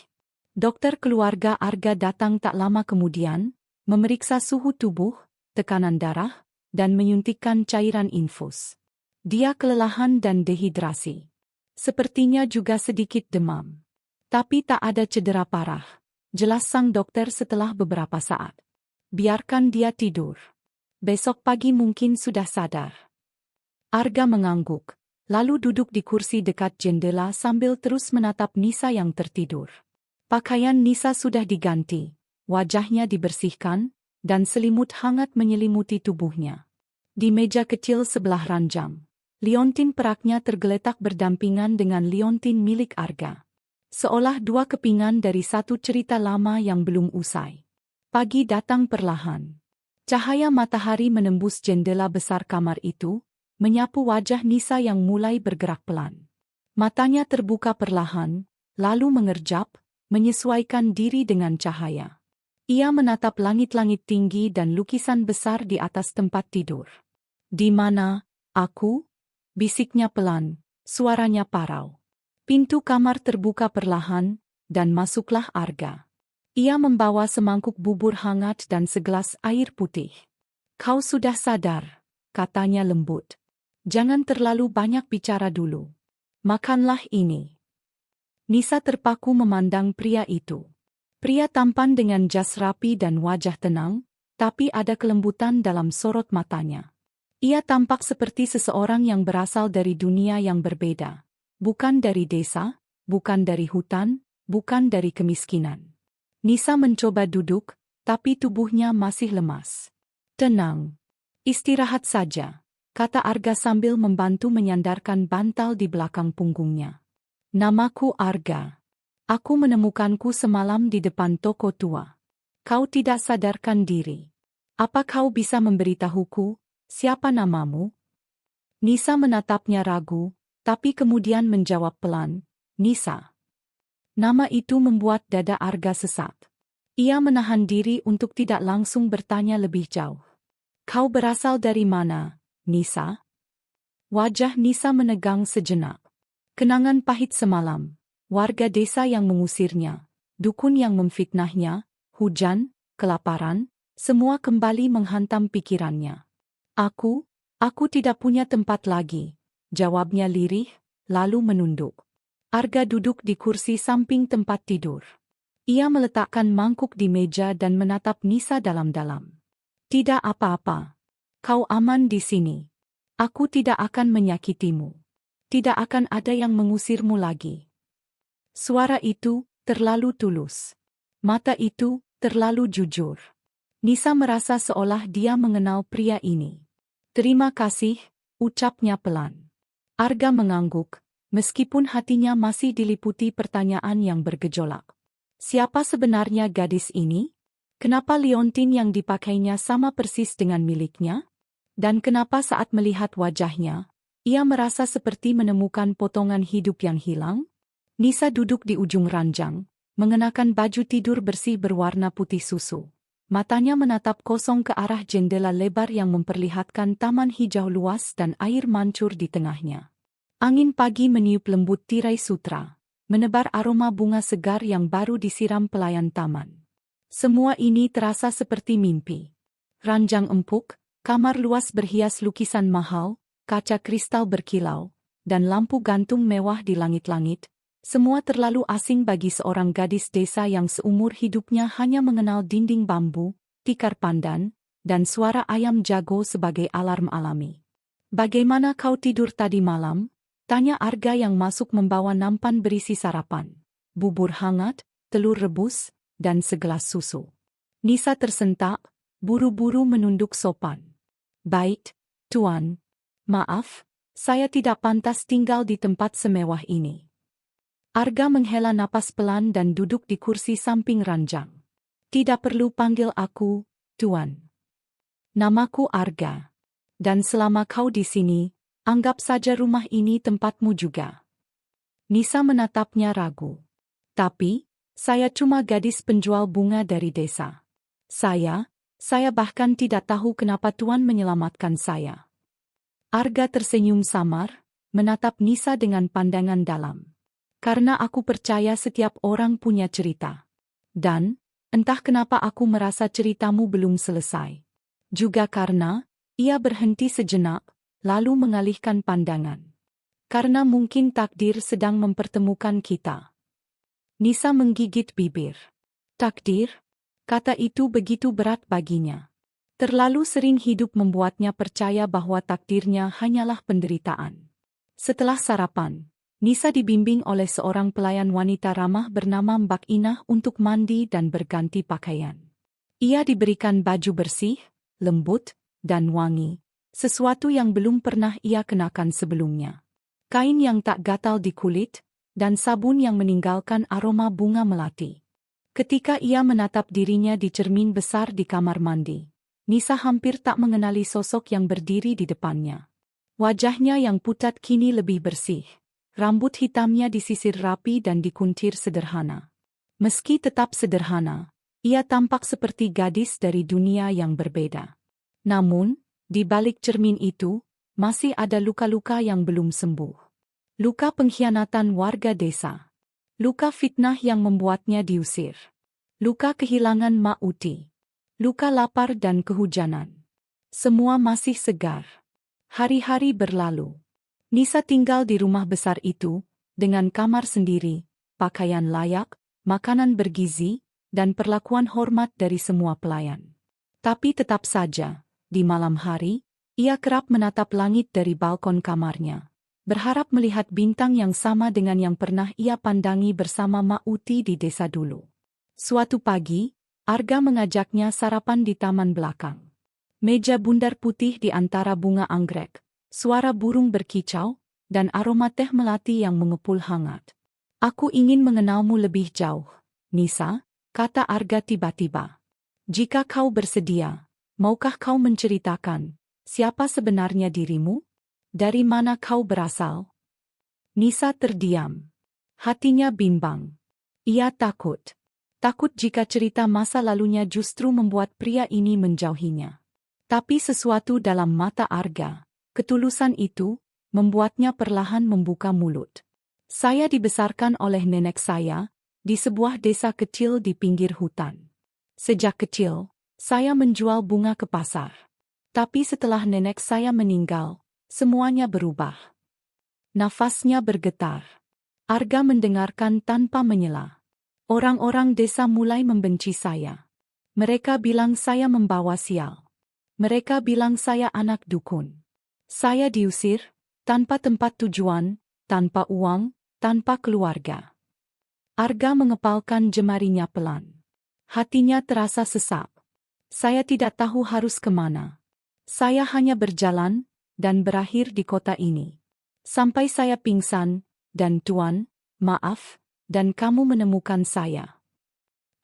Dokter keluarga Arga datang tak lama kemudian, memeriksa suhu tubuh, tekanan darah, dan menyuntikkan cairan infus. Dia kelelahan dan dehidrasi. Sepertinya juga sedikit demam. Tapi tak ada cedera parah. Jelas sang dokter setelah beberapa saat. Biarkan dia tidur. Besok pagi mungkin sudah sadar. Arga mengangguk, lalu duduk di kursi dekat jendela sambil terus menatap Nisa yang tertidur. Pakaian Nisa sudah diganti. Wajahnya dibersihkan, dan selimut hangat menyelimuti tubuhnya. Di meja kecil sebelah ranjang, liontin peraknya tergeletak berdampingan dengan liontin milik Arga. Seolah dua kepingan dari satu cerita lama yang belum usai. Pagi datang perlahan. Cahaya matahari menembus jendela besar kamar itu, menyapu wajah Nisa yang mulai bergerak pelan. Matanya terbuka perlahan, lalu mengerjap, menyesuaikan diri dengan cahaya. Ia menatap langit-langit tinggi dan lukisan besar di atas tempat tidur. Di mana, aku? Bisiknya pelan, suaranya parau. Pintu kamar terbuka perlahan, dan masuklah Arga. Ia membawa semangkuk bubur hangat dan segelas air putih. Kau sudah sadar, katanya lembut. Jangan terlalu banyak bicara dulu. Makanlah ini. Nisa terpaku memandang pria itu. Pria tampan dengan jas rapi dan wajah tenang, tapi ada kelembutan dalam sorot matanya. Ia tampak seperti seseorang yang berasal dari dunia yang berbeda. Bukan dari desa, bukan dari hutan, bukan dari kemiskinan. Nisa mencoba duduk, tapi tubuhnya masih lemas. Tenang. Istirahat saja, kata Arga sambil membantu menyandarkan bantal di belakang punggungnya. Namaku Arga. Aku menemukanku semalam di depan toko tua. Kau tidak sadarkan diri. Apa kau bisa memberitahuku, siapa namamu? Nisa menatapnya ragu, tapi kemudian menjawab pelan, Nisa. Nama itu membuat dada Arga sesak. Ia menahan diri untuk tidak langsung bertanya lebih jauh. Kau berasal dari mana, Nisa? Wajah Nisa menegang sejenak. Kenangan pahit semalam. Warga desa yang mengusirnya, dukun yang memfitnahnya, hujan, kelaparan, semua kembali menghantam pikirannya. Aku tidak punya tempat lagi, jawabnya lirih, lalu menunduk. Arga duduk di kursi samping tempat tidur. Ia meletakkan mangkuk di meja dan menatap Nisa dalam-dalam. Tidak apa-apa. Kau aman di sini. Aku tidak akan menyakitimu. Tidak akan ada yang mengusirmu lagi. Suara itu terlalu tulus. Mata itu terlalu jujur. Nisa merasa seolah dia mengenal pria ini. Terima kasih, ucapnya pelan. Arga mengangguk, meskipun hatinya masih diliputi pertanyaan yang bergejolak. Siapa sebenarnya gadis ini? Kenapa liontin yang dipakainya sama persis dengan miliknya? Dan kenapa saat melihat wajahnya, ia merasa seperti menemukan potongan hidup yang hilang? Nisa duduk di ujung ranjang, mengenakan baju tidur bersih berwarna putih susu. Matanya menatap kosong ke arah jendela lebar yang memperlihatkan taman hijau luas dan air mancur di tengahnya. Angin pagi meniup lembut tirai sutra, menebar aroma bunga segar yang baru disiram pelayan taman. Semua ini terasa seperti mimpi. Ranjang empuk, kamar luas berhias lukisan mahal, kaca kristal berkilau, dan lampu gantung mewah di langit-langit. Semua terlalu asing bagi seorang gadis desa yang seumur hidupnya hanya mengenal dinding bambu, tikar pandan, dan suara ayam jago sebagai alarm alami. "Bagaimana kau tidur tadi malam?" tanya Arga yang masuk membawa nampan berisi sarapan, bubur hangat, telur rebus, dan segelas susu. Nisa tersentak, buru-buru menunduk sopan. "Baik, Tuan. Maaf, saya tidak pantas tinggal di tempat semewah ini." Arga menghela napas pelan dan duduk di kursi samping ranjang. "Tidak perlu panggil aku, Tuan. Namaku Arga. Dan selama kau di sini, anggap saja rumah ini tempatmu juga." Nisa menatapnya ragu. "Tapi, saya cuma gadis penjual bunga dari desa. Saya bahkan tidak tahu kenapa Tuan menyelamatkan saya." Arga tersenyum samar, menatap Nisa dengan pandangan dalam. "Karena aku percaya setiap orang punya cerita. Dan, entah kenapa aku merasa ceritamu belum selesai. Juga karena," ia berhenti sejenak, lalu mengalihkan pandangan. "Karena mungkin takdir sedang mempertemukan kita." Nisa menggigit bibir. Takdir? Kata itu begitu berat baginya. Terlalu sering hidup membuatnya percaya bahwa takdirnya hanyalah penderitaan. Setelah sarapan, Nisa dibimbing oleh seorang pelayan wanita ramah bernama Mbak Inah untuk mandi dan berganti pakaian. Ia diberikan baju bersih, lembut, dan wangi, sesuatu yang belum pernah ia kenakan sebelumnya. Kain yang tak gatal di kulit, dan sabun yang meninggalkan aroma bunga melati. Ketika ia menatap dirinya di cermin besar di kamar mandi, Nisa hampir tak mengenali sosok yang berdiri di depannya. Wajahnya yang pucat kini lebih bersih. Rambut hitamnya disisir rapi dan dikuntir sederhana. Meski tetap sederhana, ia tampak seperti gadis dari dunia yang berbeda. Namun, di balik cermin itu, masih ada luka-luka yang belum sembuh. Luka pengkhianatan warga desa. Luka fitnah yang membuatnya diusir. Luka kehilangan Mak Uti. Luka lapar dan kehujanan. Semua masih segar. Hari-hari berlalu. Nisa tinggal di rumah besar itu, dengan kamar sendiri, pakaian layak, makanan bergizi, dan perlakuan hormat dari semua pelayan. Tapi tetap saja, di malam hari, ia kerap menatap langit dari balkon kamarnya, berharap melihat bintang yang sama dengan yang pernah ia pandangi bersama Mak Uti di desa dulu. Suatu pagi, Arga mengajaknya sarapan di taman belakang. Meja bundar putih di antara bunga anggrek, suara burung berkicau, dan aroma teh melati yang mengepul hangat. "Aku ingin mengenalmu lebih jauh, Nisa," kata Arga tiba-tiba. "Jika kau bersedia, maukah kau menceritakan siapa sebenarnya dirimu? Dari mana kau berasal?" Nisa terdiam. Hatinya bimbang. Ia takut. Takut jika cerita masa lalunya justru membuat pria ini menjauhinya. Tapi sesuatu dalam mata Arga, ketulusan itu, membuatnya perlahan membuka mulut. "Saya dibesarkan oleh nenek saya, di sebuah desa kecil di pinggir hutan. Sejak kecil, saya menjual bunga ke pasar. Tapi setelah nenek saya meninggal, semuanya berubah." Nafasnya bergetar. Arga mendengarkan tanpa menyela. Orang-orang desa mulai membenci saya. Mereka bilang saya membawa sial. Mereka bilang saya anak dukun. Saya diusir, tanpa tempat tujuan, tanpa uang, tanpa keluarga. Arga mengepalkan jemarinya pelan. Hatinya terasa sesak. Saya tidak tahu harus kemana. Saya hanya berjalan, dan berakhir di kota ini. Sampai saya pingsan, dan Tuan, maaf, dan kamu menemukan saya.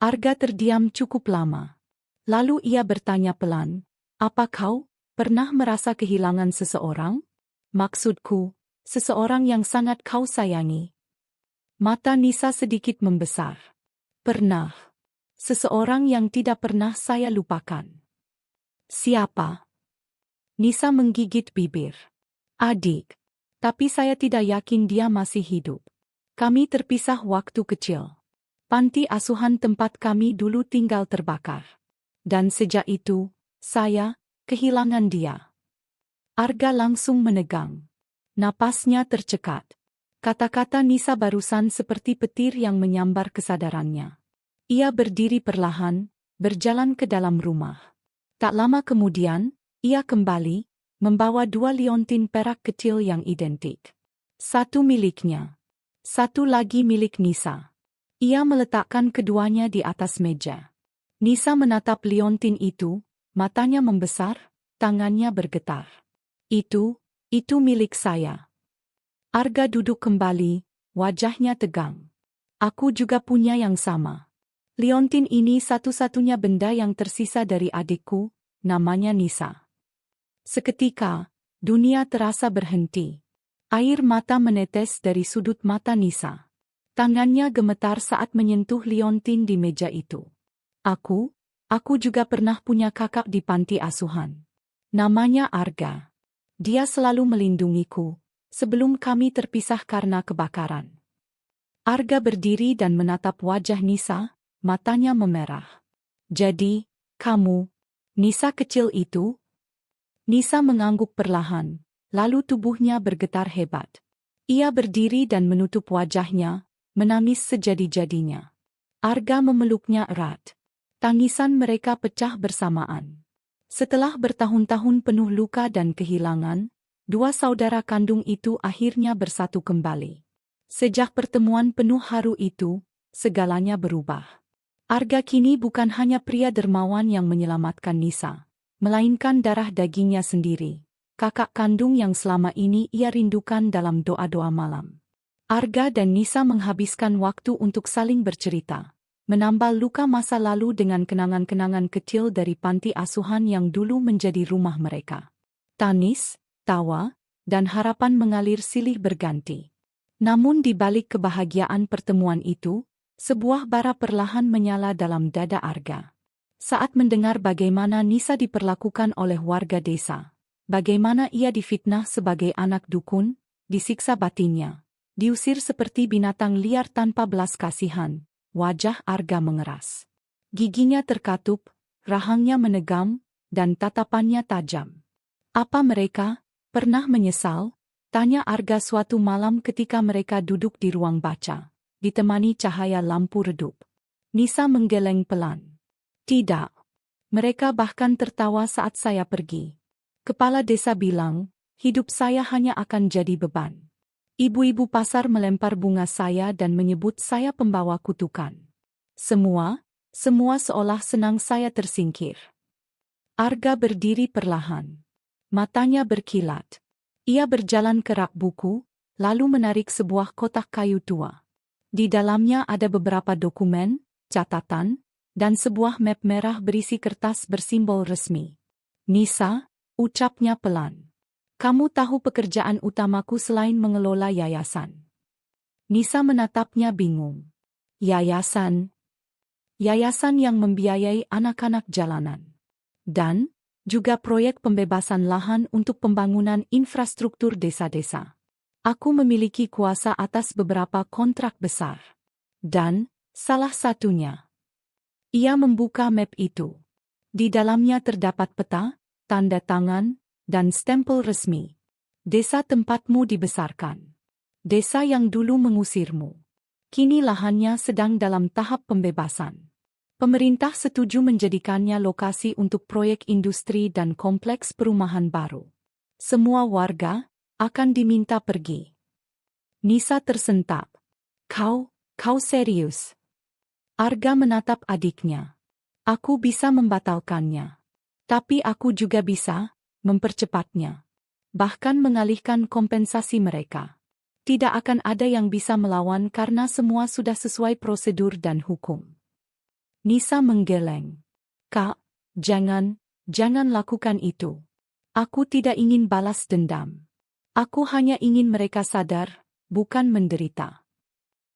Arga terdiam cukup lama. Lalu ia bertanya pelan, apa kau pernah merasa kehilangan seseorang? Maksudku, seseorang yang sangat kau sayangi. Mata Nisa sedikit membesar. Pernah. Seseorang yang tidak pernah saya lupakan. Siapa? Nisa menggigit bibir. Adik. Tapi saya tidak yakin dia masih hidup. Kami terpisah waktu kecil. Panti asuhan tempat kami dulu tinggal terbakar. Dan sejak itu, saya kehilangan dia. Arga langsung menegang. Napasnya tercekat. Kata-kata Nisa barusan seperti petir yang menyambar kesadarannya. Ia berdiri perlahan, berjalan ke dalam rumah. Tak lama kemudian, ia kembali, membawa 2 liontin perak kecil yang identik. Satu miliknya. Satu lagi milik Nisa. Ia meletakkan keduanya di atas meja. Nisa menatap liontin itu, matanya membesar, tangannya bergetar. Itu milik saya. Arga duduk kembali, wajahnya tegang. Aku juga punya yang sama. Liontin ini satu-satunya benda yang tersisa dari adikku, namanya Nisa. Seketika, dunia terasa berhenti. Air mata menetes dari sudut mata Nisa. Tangannya gemetar saat menyentuh liontin di meja itu. Aku juga pernah punya kakak di panti asuhan. Namanya Arga. Dia selalu melindungiku, sebelum kami terpisah karena kebakaran. Arga berdiri dan menatap wajah Nisa, matanya memerah. Jadi, kamu, Nisa kecil itu? Nisa mengangguk perlahan, lalu tubuhnya bergetar hebat. Ia berdiri dan menutup wajahnya, menangis sejadi-jadinya. Arga memeluknya erat. Tangisan mereka pecah bersamaan. Setelah bertahun-tahun penuh luka dan kehilangan, 2 saudara kandung itu akhirnya bersatu kembali. Sejak pertemuan penuh haru itu, segalanya berubah. Arga kini bukan hanya pria dermawan yang menyelamatkan Nisa, melainkan darah dagingnya sendiri, kakak kandung yang selama ini ia rindukan dalam doa-doa malam. Arga dan Nisa menghabiskan waktu untuk saling bercerita, menambal luka masa lalu dengan kenangan-kenangan kecil dari panti asuhan yang dulu menjadi rumah mereka. Tangis, tawa, dan harapan mengalir silih berganti. Namun di balik kebahagiaan pertemuan itu, sebuah bara perlahan menyala dalam dada Arga. Saat mendengar bagaimana Nisa diperlakukan oleh warga desa, bagaimana ia difitnah sebagai anak dukun, disiksa batinnya, diusir seperti binatang liar tanpa belas kasihan, wajah Arga mengeras. Giginya terkatup, rahangnya menegam, dan tatapannya tajam. Apa mereka pernah menyesal? Tanya Arga suatu malam ketika mereka duduk di ruang baca, ditemani cahaya lampu redup. Nisa menggeleng pelan. Tidak. Mereka bahkan tertawa saat saya pergi. Kepala desa bilang, hidup saya hanya akan jadi beban. Ibu-ibu pasar melempar bunga saya dan menyebut saya pembawa kutukan. Semua seolah senang saya tersingkir. Arga berdiri perlahan. Matanya berkilat. Ia berjalan ke rak buku, lalu menarik sebuah kotak kayu tua. Di dalamnya ada beberapa dokumen, catatan, dan sebuah map merah berisi kertas bersimbol resmi. Nisa, ucapnya pelan. Kamu tahu pekerjaan utamaku selain mengelola yayasan. Nisa menatapnya bingung. Yayasan? Yayasan yang membiayai anak-anak jalanan. Dan juga proyek pembebasan lahan untuk pembangunan infrastruktur desa-desa. Aku memiliki kuasa atas beberapa kontrak besar. Dan salah satunya. Ia membuka map itu. Di dalamnya terdapat peta, tanda tangan, dan stempel resmi. Desa tempatmu dibesarkan. Desa yang dulu mengusirmu. Kini lahannya sedang dalam tahap pembebasan. Pemerintah setuju menjadikannya lokasi untuk proyek industri dan kompleks perumahan baru. Semua warga akan diminta pergi. Nisa tersentak. Kau serius? Arga menatap adiknya. Aku bisa membatalkannya. Tapi aku juga bisa mempercepatnya. Bahkan mengalihkan kompensasi mereka. Tidak akan ada yang bisa melawan karena semua sudah sesuai prosedur dan hukum. Nisa menggeleng. Kak, jangan lakukan itu. Aku tidak ingin balas dendam. Aku hanya ingin mereka sadar, bukan menderita.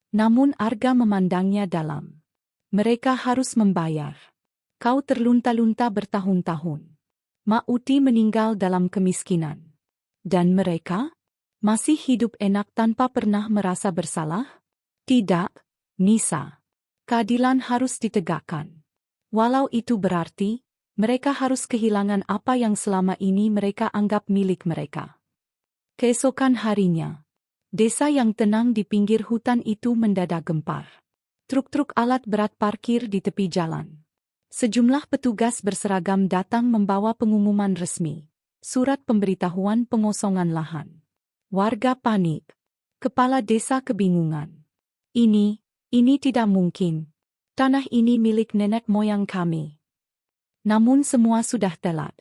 Namun Arga memandangnya dalam. Mereka harus membayar. Kau terlunta-lunta bertahun-tahun. Mak Uti meninggal dalam kemiskinan. Dan mereka masih hidup enak tanpa pernah merasa bersalah? Tidak, Nisa. Keadilan harus ditegakkan. Walau itu berarti, mereka harus kehilangan apa yang selama ini mereka anggap milik mereka. Keesokan harinya, desa yang tenang di pinggir hutan itu mendadak gempar. Truk-truk alat berat parkir di tepi jalan. Sejumlah petugas berseragam datang membawa pengumuman resmi, surat pemberitahuan pengosongan lahan. Warga panik. Kepala desa kebingungan. Ini tidak mungkin. Tanah ini milik nenek moyang kami. Namun semua sudah telat.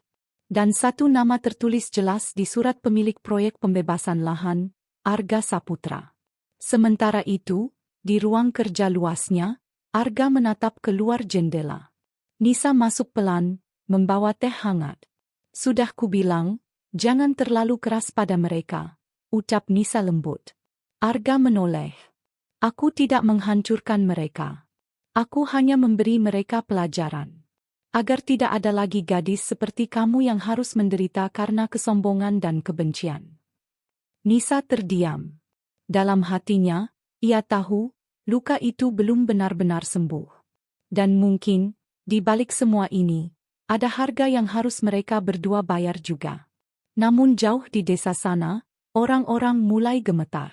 Dan satu nama tertulis jelas di surat pemilik proyek pembebasan lahan, Arga Saputra. Sementara itu, di ruang kerja luasnya, Arga menatap keluar jendela. Nisa masuk pelan, membawa teh hangat. Sudah kubilang, jangan terlalu keras pada mereka, ucap Nisa lembut. Arga menoleh. Aku tidak menghancurkan mereka. Aku hanya memberi mereka pelajaran. Agar tidak ada lagi gadis seperti kamu yang harus menderita karena kesombongan dan kebencian. Nisa terdiam. Dalam hatinya, ia tahu, luka itu belum benar-benar sembuh. Dan mungkin, di balik semua ini, ada harga yang harus mereka berdua bayar juga. Namun jauh di desa sana, orang-orang mulai gemetar.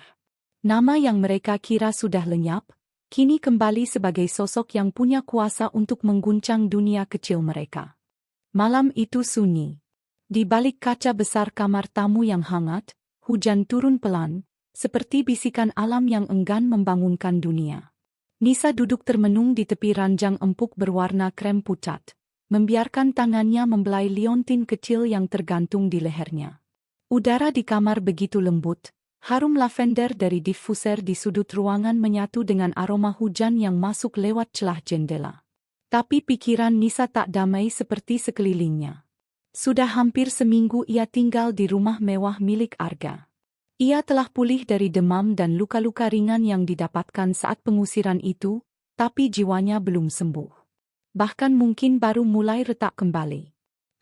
Nama yang mereka kira sudah lenyap, kini kembali sebagai sosok yang punya kuasa untuk mengguncang dunia kecil mereka. Malam itu sunyi. Di balik kaca besar kamar tamu yang hangat, hujan turun pelan, seperti bisikan alam yang enggan membangunkan dunia. Nisa duduk termenung di tepi ranjang empuk berwarna krem pucat, membiarkan tangannya membelai liontin kecil yang tergantung di lehernya. Udara di kamar begitu lembut. Harum lavender dari diffuser di sudut ruangan menyatu dengan aroma hujan yang masuk lewat celah jendela. Tapi pikiran Nisa tak damai seperti sekelilingnya. Sudah hampir seminggu ia tinggal di rumah mewah milik Arga. Ia telah pulih dari demam dan luka-luka ringan yang didapatkan saat pengusiran itu, tapi jiwanya belum sembuh. Bahkan mungkin baru mulai retak kembali.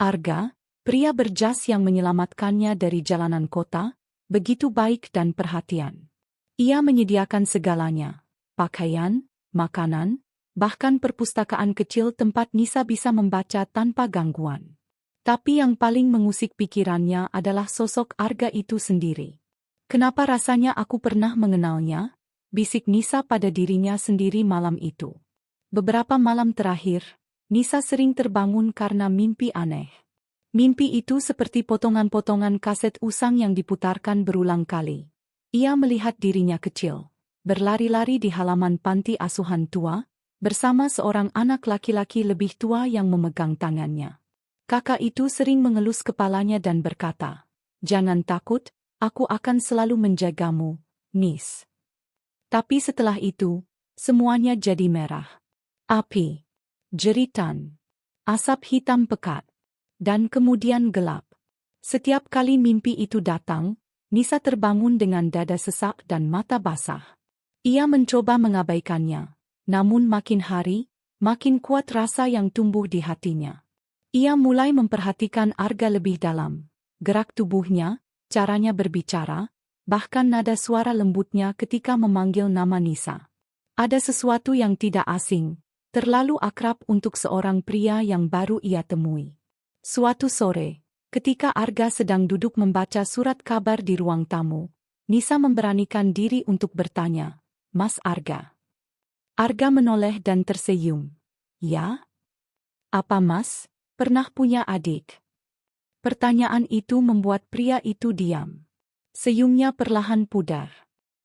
Arga, pria berjas yang menyelamatkannya dari jalanan kota, begitu baik dan perhatian. Ia menyediakan segalanya, pakaian, makanan, bahkan perpustakaan kecil tempat Nisa bisa membaca tanpa gangguan. Tapi yang paling mengusik pikirannya adalah sosok Arga itu sendiri. Kenapa rasanya aku pernah mengenalnya? Bisik Nisa pada dirinya sendiri malam itu. Beberapa malam terakhir, Nisa sering terbangun karena mimpi aneh. Mimpi itu seperti potongan-potongan kaset usang yang diputarkan berulang kali. Ia melihat dirinya kecil, berlari-lari di halaman panti asuhan tua, bersama seorang anak laki-laki lebih tua yang memegang tangannya. Kakak itu sering mengelus kepalanya dan berkata, "Jangan takut, aku akan selalu menjagamu, Nis." Tapi setelah itu, semuanya jadi merah. Api, jeritan, asap hitam pekat. Dan kemudian gelap. Setiap kali mimpi itu datang, Nisa terbangun dengan dada sesak dan mata basah. Ia mencoba mengabaikannya, namun makin hari, makin kuat rasa yang tumbuh di hatinya. Ia mulai memperhatikan Arga lebih dalam, gerak tubuhnya, caranya berbicara, bahkan nada suara lembutnya ketika memanggil nama Nisa. Ada sesuatu yang tidak asing, terlalu akrab untuk seorang pria yang baru ia temui. Suatu sore, ketika Arga sedang duduk membaca surat kabar di ruang tamu, Nisa memberanikan diri untuk bertanya, "Mas Arga, Arga menoleh dan tersenyum. Ya? Apa Mas, pernah punya adik? Pertanyaan itu membuat pria itu diam. Senyumnya perlahan pudar.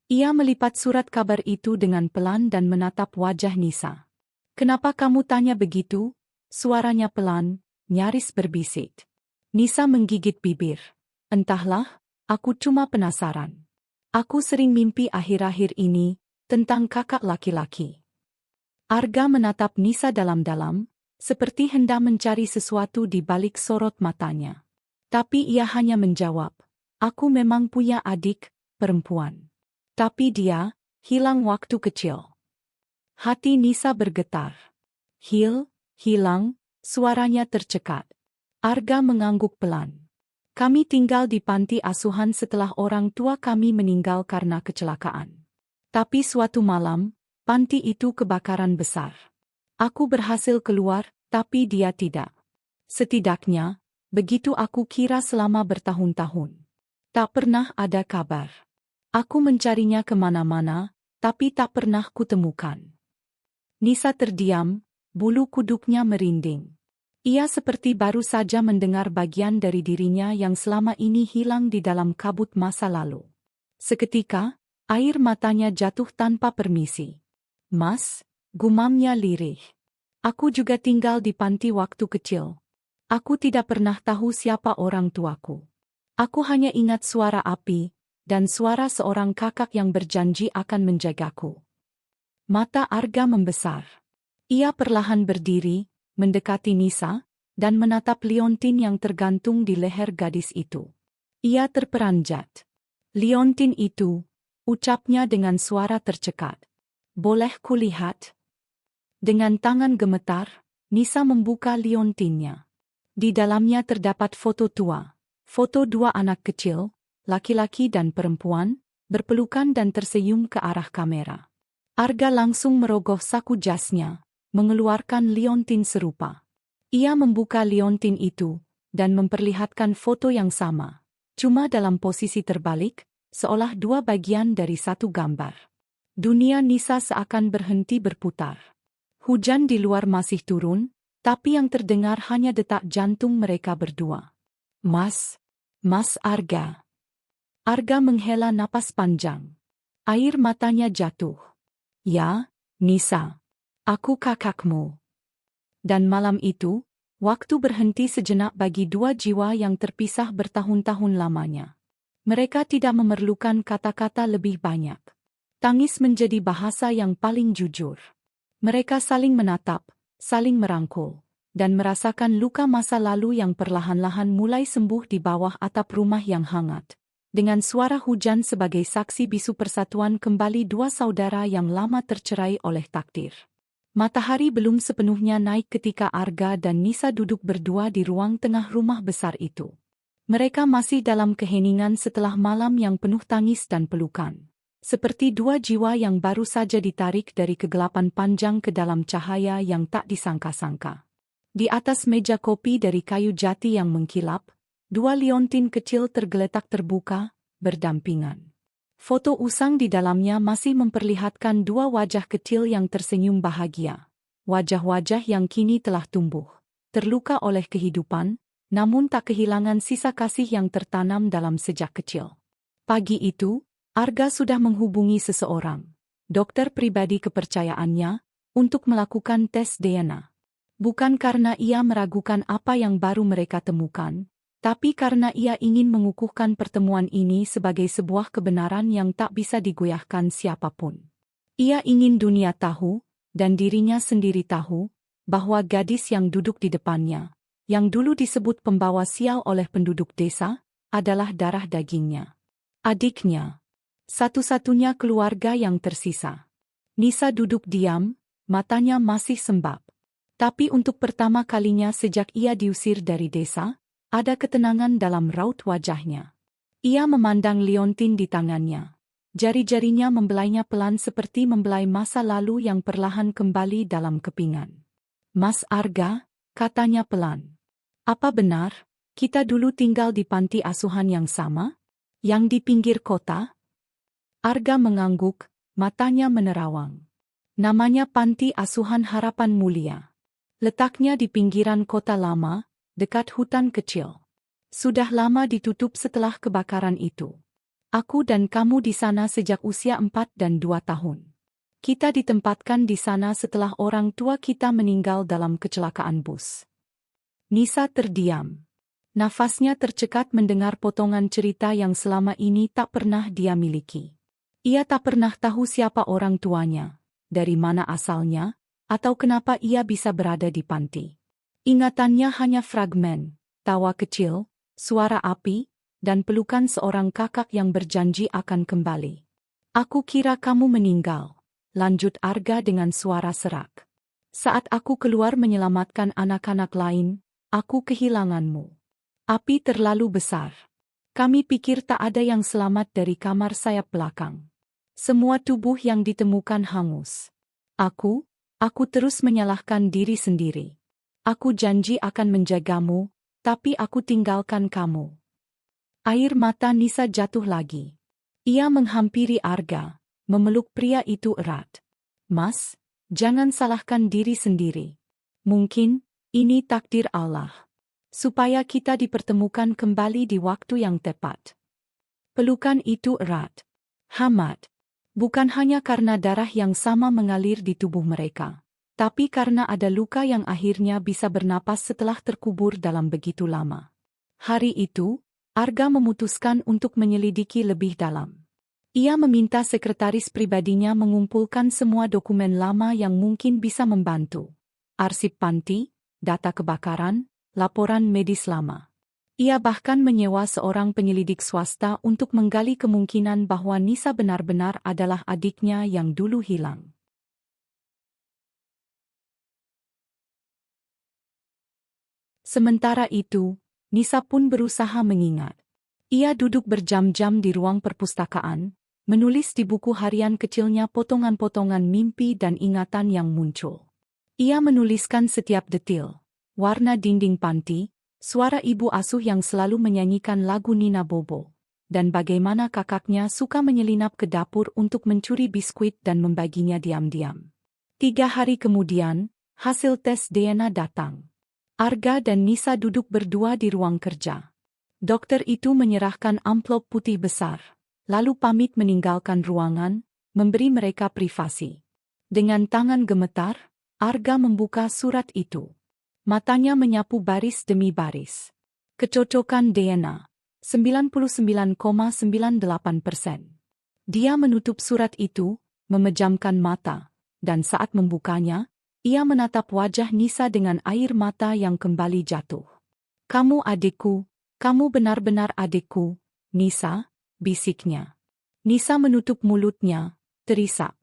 Ia melipat surat kabar itu dengan pelan dan menatap wajah Nisa. Kenapa kamu tanya begitu? Suaranya pelan, nyaris berbisik. Nisa menggigit bibir. Entahlah, aku cuma penasaran. Aku sering mimpi akhir-akhir ini tentang kakak laki-laki. Arga menatap Nisa dalam-dalam, seperti hendak mencari sesuatu di balik sorot matanya. Tapi ia hanya menjawab, aku memang punya adik perempuan. Tapi dia hilang waktu kecil. Hati Nisa bergetar. Hilang, suaranya tercekat. Arga mengangguk pelan. Kami tinggal di panti asuhan setelah orang tua kami meninggal karena kecelakaan. Tapi suatu malam, panti itu kebakaran besar. Aku berhasil keluar, tapi dia tidak. Setidaknya, begitu aku kira selama bertahun-tahun. Tak pernah ada kabar. Aku mencarinya kemana-mana, tapi tak pernah kutemukan. Nisa terdiam, bulu kuduknya merinding. Ia seperti baru saja mendengar bagian dari dirinya yang selama ini hilang di dalam kabut masa lalu. Seketika, air matanya jatuh tanpa permisi. Mas, gumamnya lirih. Aku juga tinggal di panti waktu kecil. Aku tidak pernah tahu siapa orang tuaku. Aku hanya ingat suara api, dan suara seorang kakak yang berjanji akan menjagaku. Mata Arga membesar. Ia perlahan berdiri, mendekati Nisa, dan menatap liontin yang tergantung di leher gadis itu. Ia terperanjat. Liontin itu, ucapnya dengan suara tercekat. Boleh kulihat? Dengan tangan gemetar, Nisa membuka liontinnya. Di dalamnya terdapat foto tua. Foto dua anak kecil, laki-laki dan perempuan, berpelukan dan tersenyum ke arah kamera. Arga langsung merogoh saku jasnya, mengeluarkan liontin serupa. Ia membuka liontin itu, dan memperlihatkan foto yang sama. Cuma dalam posisi terbalik, seolah dua bagian dari satu gambar. Dunia Nisa seakan berhenti berputar. Hujan di luar masih turun, tapi yang terdengar hanya detak jantung mereka berdua. Mas Arga. Arga menghela napas panjang. Air matanya jatuh. Ya, Nisa. Aku kakakmu. Dan malam itu, waktu berhenti sejenak bagi dua jiwa yang terpisah bertahun-tahun lamanya. Mereka tidak memerlukan kata-kata lebih banyak. Tangis menjadi bahasa yang paling jujur. Mereka saling menatap, saling merangkul, dan merasakan luka masa lalu yang perlahan-lahan mulai sembuh di bawah atap rumah yang hangat. Dengan suara hujan sebagai saksi bisu persatuan kembali dua saudara yang lama tercerai oleh takdir. Matahari belum sepenuhnya naik ketika Arga dan Nisa duduk berdua di ruang tengah rumah besar itu. Mereka masih dalam keheningan setelah malam yang penuh tangis dan pelukan. Seperti dua jiwa yang baru saja ditarik dari kegelapan panjang ke dalam cahaya yang tak disangka-sangka. Di atas meja kopi dari kayu jati yang mengkilap, dua liontin kecil tergeletak terbuka, berdampingan. Foto usang di dalamnya masih memperlihatkan dua wajah kecil yang tersenyum bahagia. Wajah-wajah yang kini telah tumbuh, terluka oleh kehidupan, namun tak kehilangan sisa kasih yang tertanam dalam sejak kecil. Pagi itu, Arga sudah menghubungi seseorang, dokter pribadi kepercayaannya, untuk melakukan tes DNA. Bukan karena ia meragukan apa yang baru mereka temukan, tapi karena ia ingin mengukuhkan pertemuan ini sebagai sebuah kebenaran yang tak bisa digoyahkan siapapun. Ia ingin dunia tahu, dan dirinya sendiri tahu, bahwa gadis yang duduk di depannya, yang dulu disebut pembawa sial oleh penduduk desa, adalah darah dagingnya. Adiknya. Satu-satunya keluarga yang tersisa. Nisa duduk diam, matanya masih sembab. Tapi untuk pertama kalinya sejak ia diusir dari desa, ada ketenangan dalam raut wajahnya. Ia memandang liontin di tangannya. Jari-jarinya membelainya pelan seperti membelai masa lalu yang perlahan kembali dalam kepingan. Mas Arga, katanya pelan. Apa benar, kita dulu tinggal di panti asuhan yang sama? Yang di pinggir kota? Arga mengangguk, matanya menerawang. Namanya Panti Asuhan Harapan Mulia. Letaknya di pinggiran kota lama, dekat hutan kecil. Sudah lama ditutup setelah kebakaran itu. Aku dan kamu di sana sejak usia 4 dan 2 tahun. Kita ditempatkan di sana setelah orang tua kita meninggal dalam kecelakaan bus. Nisa terdiam. Nafasnya tercekat mendengar potongan cerita yang selama ini tak pernah dia miliki. Ia tak pernah tahu siapa orang tuanya, dari mana asalnya, atau kenapa ia bisa berada di panti. Ingatannya hanya fragmen, tawa kecil, suara api, dan pelukan seorang kakak yang berjanji akan kembali. Aku kira kamu meninggal, lanjut Arga dengan suara serak. Saat aku keluar menyelamatkan anak-anak lain, aku kehilanganmu. Api terlalu besar. Kami pikir tak ada yang selamat dari kamar sayap belakang. Semua tubuh yang ditemukan hangus. Aku terus menyalahkan diri sendiri. Aku janji akan menjagamu, tapi aku tinggalkan kamu. Air mata Nisa jatuh lagi. Ia menghampiri Arga, memeluk pria itu erat. Mas, jangan salahkan diri sendiri. Mungkin, ini takdir Allah. Supaya kita dipertemukan kembali di waktu yang tepat. Pelukan itu erat. Hangat. Bukan hanya karena darah yang sama mengalir di tubuh mereka, tapi karena ada luka yang akhirnya bisa bernapas setelah terkubur dalam begitu lama. Hari itu, Arga memutuskan untuk menyelidiki lebih dalam. Ia meminta sekretaris pribadinya mengumpulkan semua dokumen lama yang mungkin bisa membantu. Arsip panti, data kebakaran, laporan medis lama. Ia bahkan menyewa seorang penyelidik swasta untuk menggali kemungkinan bahwa Nisa benar-benar adalah adiknya yang dulu hilang. Sementara itu, Nisa pun berusaha mengingat. Ia duduk berjam-jam di ruang perpustakaan, menulis di buku harian kecilnya potongan-potongan mimpi dan ingatan yang muncul. Ia menuliskan setiap detil, warna dinding panti, suara ibu asuh yang selalu menyanyikan lagu Nina Bobo, dan bagaimana kakaknya suka menyelinap ke dapur untuk mencuri biskuit dan membaginya diam-diam. 3 hari kemudian, hasil tes DNA datang. Arga dan Nisa duduk berdua di ruang kerja. Dokter itu menyerahkan amplop putih besar, lalu pamit meninggalkan ruangan, memberi mereka privasi. Dengan tangan gemetar, Arga membuka surat itu. Matanya menyapu baris demi baris. Kecocokan DNA, 99,98%. Dia menutup surat itu, memejamkan mata, dan saat membukanya, ia menatap wajah Nisa dengan air mata yang kembali jatuh. Kamu adikku, kamu benar-benar adikku, Nisa, bisiknya. Nisa menutup mulutnya, terisak.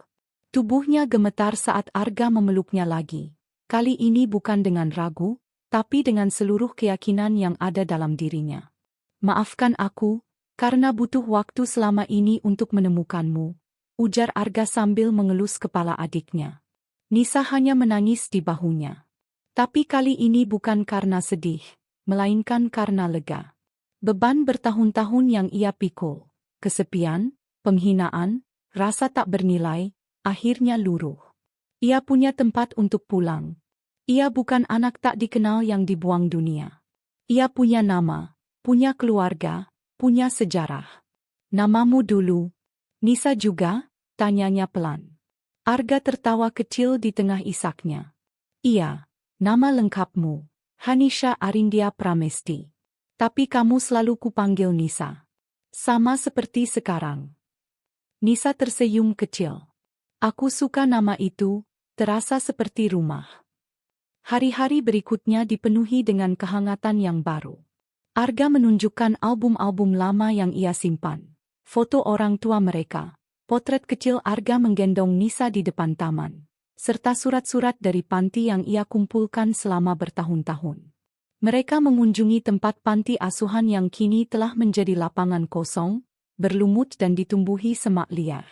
Tubuhnya gemetar saat Arga memeluknya lagi. Kali ini bukan dengan ragu, tapi dengan seluruh keyakinan yang ada dalam dirinya. Maafkan aku, karena butuh waktu selama ini untuk menemukanmu, ujar Arga sambil mengelus kepala adiknya. Nisa hanya menangis di bahunya. Tapi kali ini bukan karena sedih, melainkan karena lega. Beban bertahun-tahun yang ia pikul, kesepian, penghinaan, rasa tak bernilai, akhirnya luruh. Ia punya tempat untuk pulang. Ia bukan anak tak dikenal yang dibuang dunia. Ia punya nama, punya keluarga, punya sejarah. Namamu dulu. Nisa juga, tanyanya pelan. Arga tertawa kecil di tengah isaknya. Iya, nama lengkapmu, Hanisha Arindia Pramesti. Tapi kamu selalu kupanggil Nisa. Sama seperti sekarang. Nisa tersenyum kecil. Aku suka nama itu, terasa seperti rumah. Hari-hari berikutnya dipenuhi dengan kehangatan yang baru. Arga menunjukkan album-album lama yang ia simpan. Foto orang tua mereka, potret kecil Arga menggendong Nisa di depan taman, serta surat-surat dari panti yang ia kumpulkan selama bertahun-tahun. Mereka mengunjungi tempat panti asuhan yang kini telah menjadi lapangan kosong, berlumut dan ditumbuhi semak liar.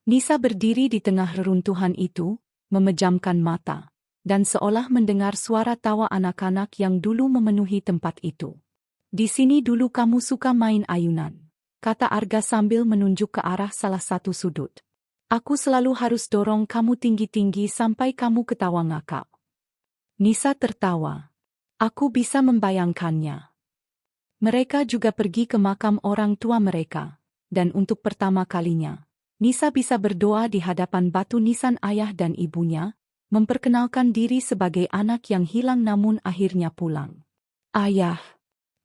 Nisa berdiri di tengah reruntuhan itu, memejamkan mata, dan seolah mendengar suara tawa anak-anak yang dulu memenuhi tempat itu. Di sini dulu kamu suka main ayunan, kata Arga sambil menunjuk ke arah salah satu sudut. Aku selalu harus dorong kamu tinggi-tinggi sampai kamu ketawa ngakak. Nisa tertawa. Aku bisa membayangkannya. Mereka juga pergi ke makam orang tua mereka. Dan untuk pertama kalinya, Nisa bisa berdoa di hadapan batu nisan ayah dan ibunya, memperkenalkan diri sebagai anak yang hilang namun akhirnya pulang. Ayah,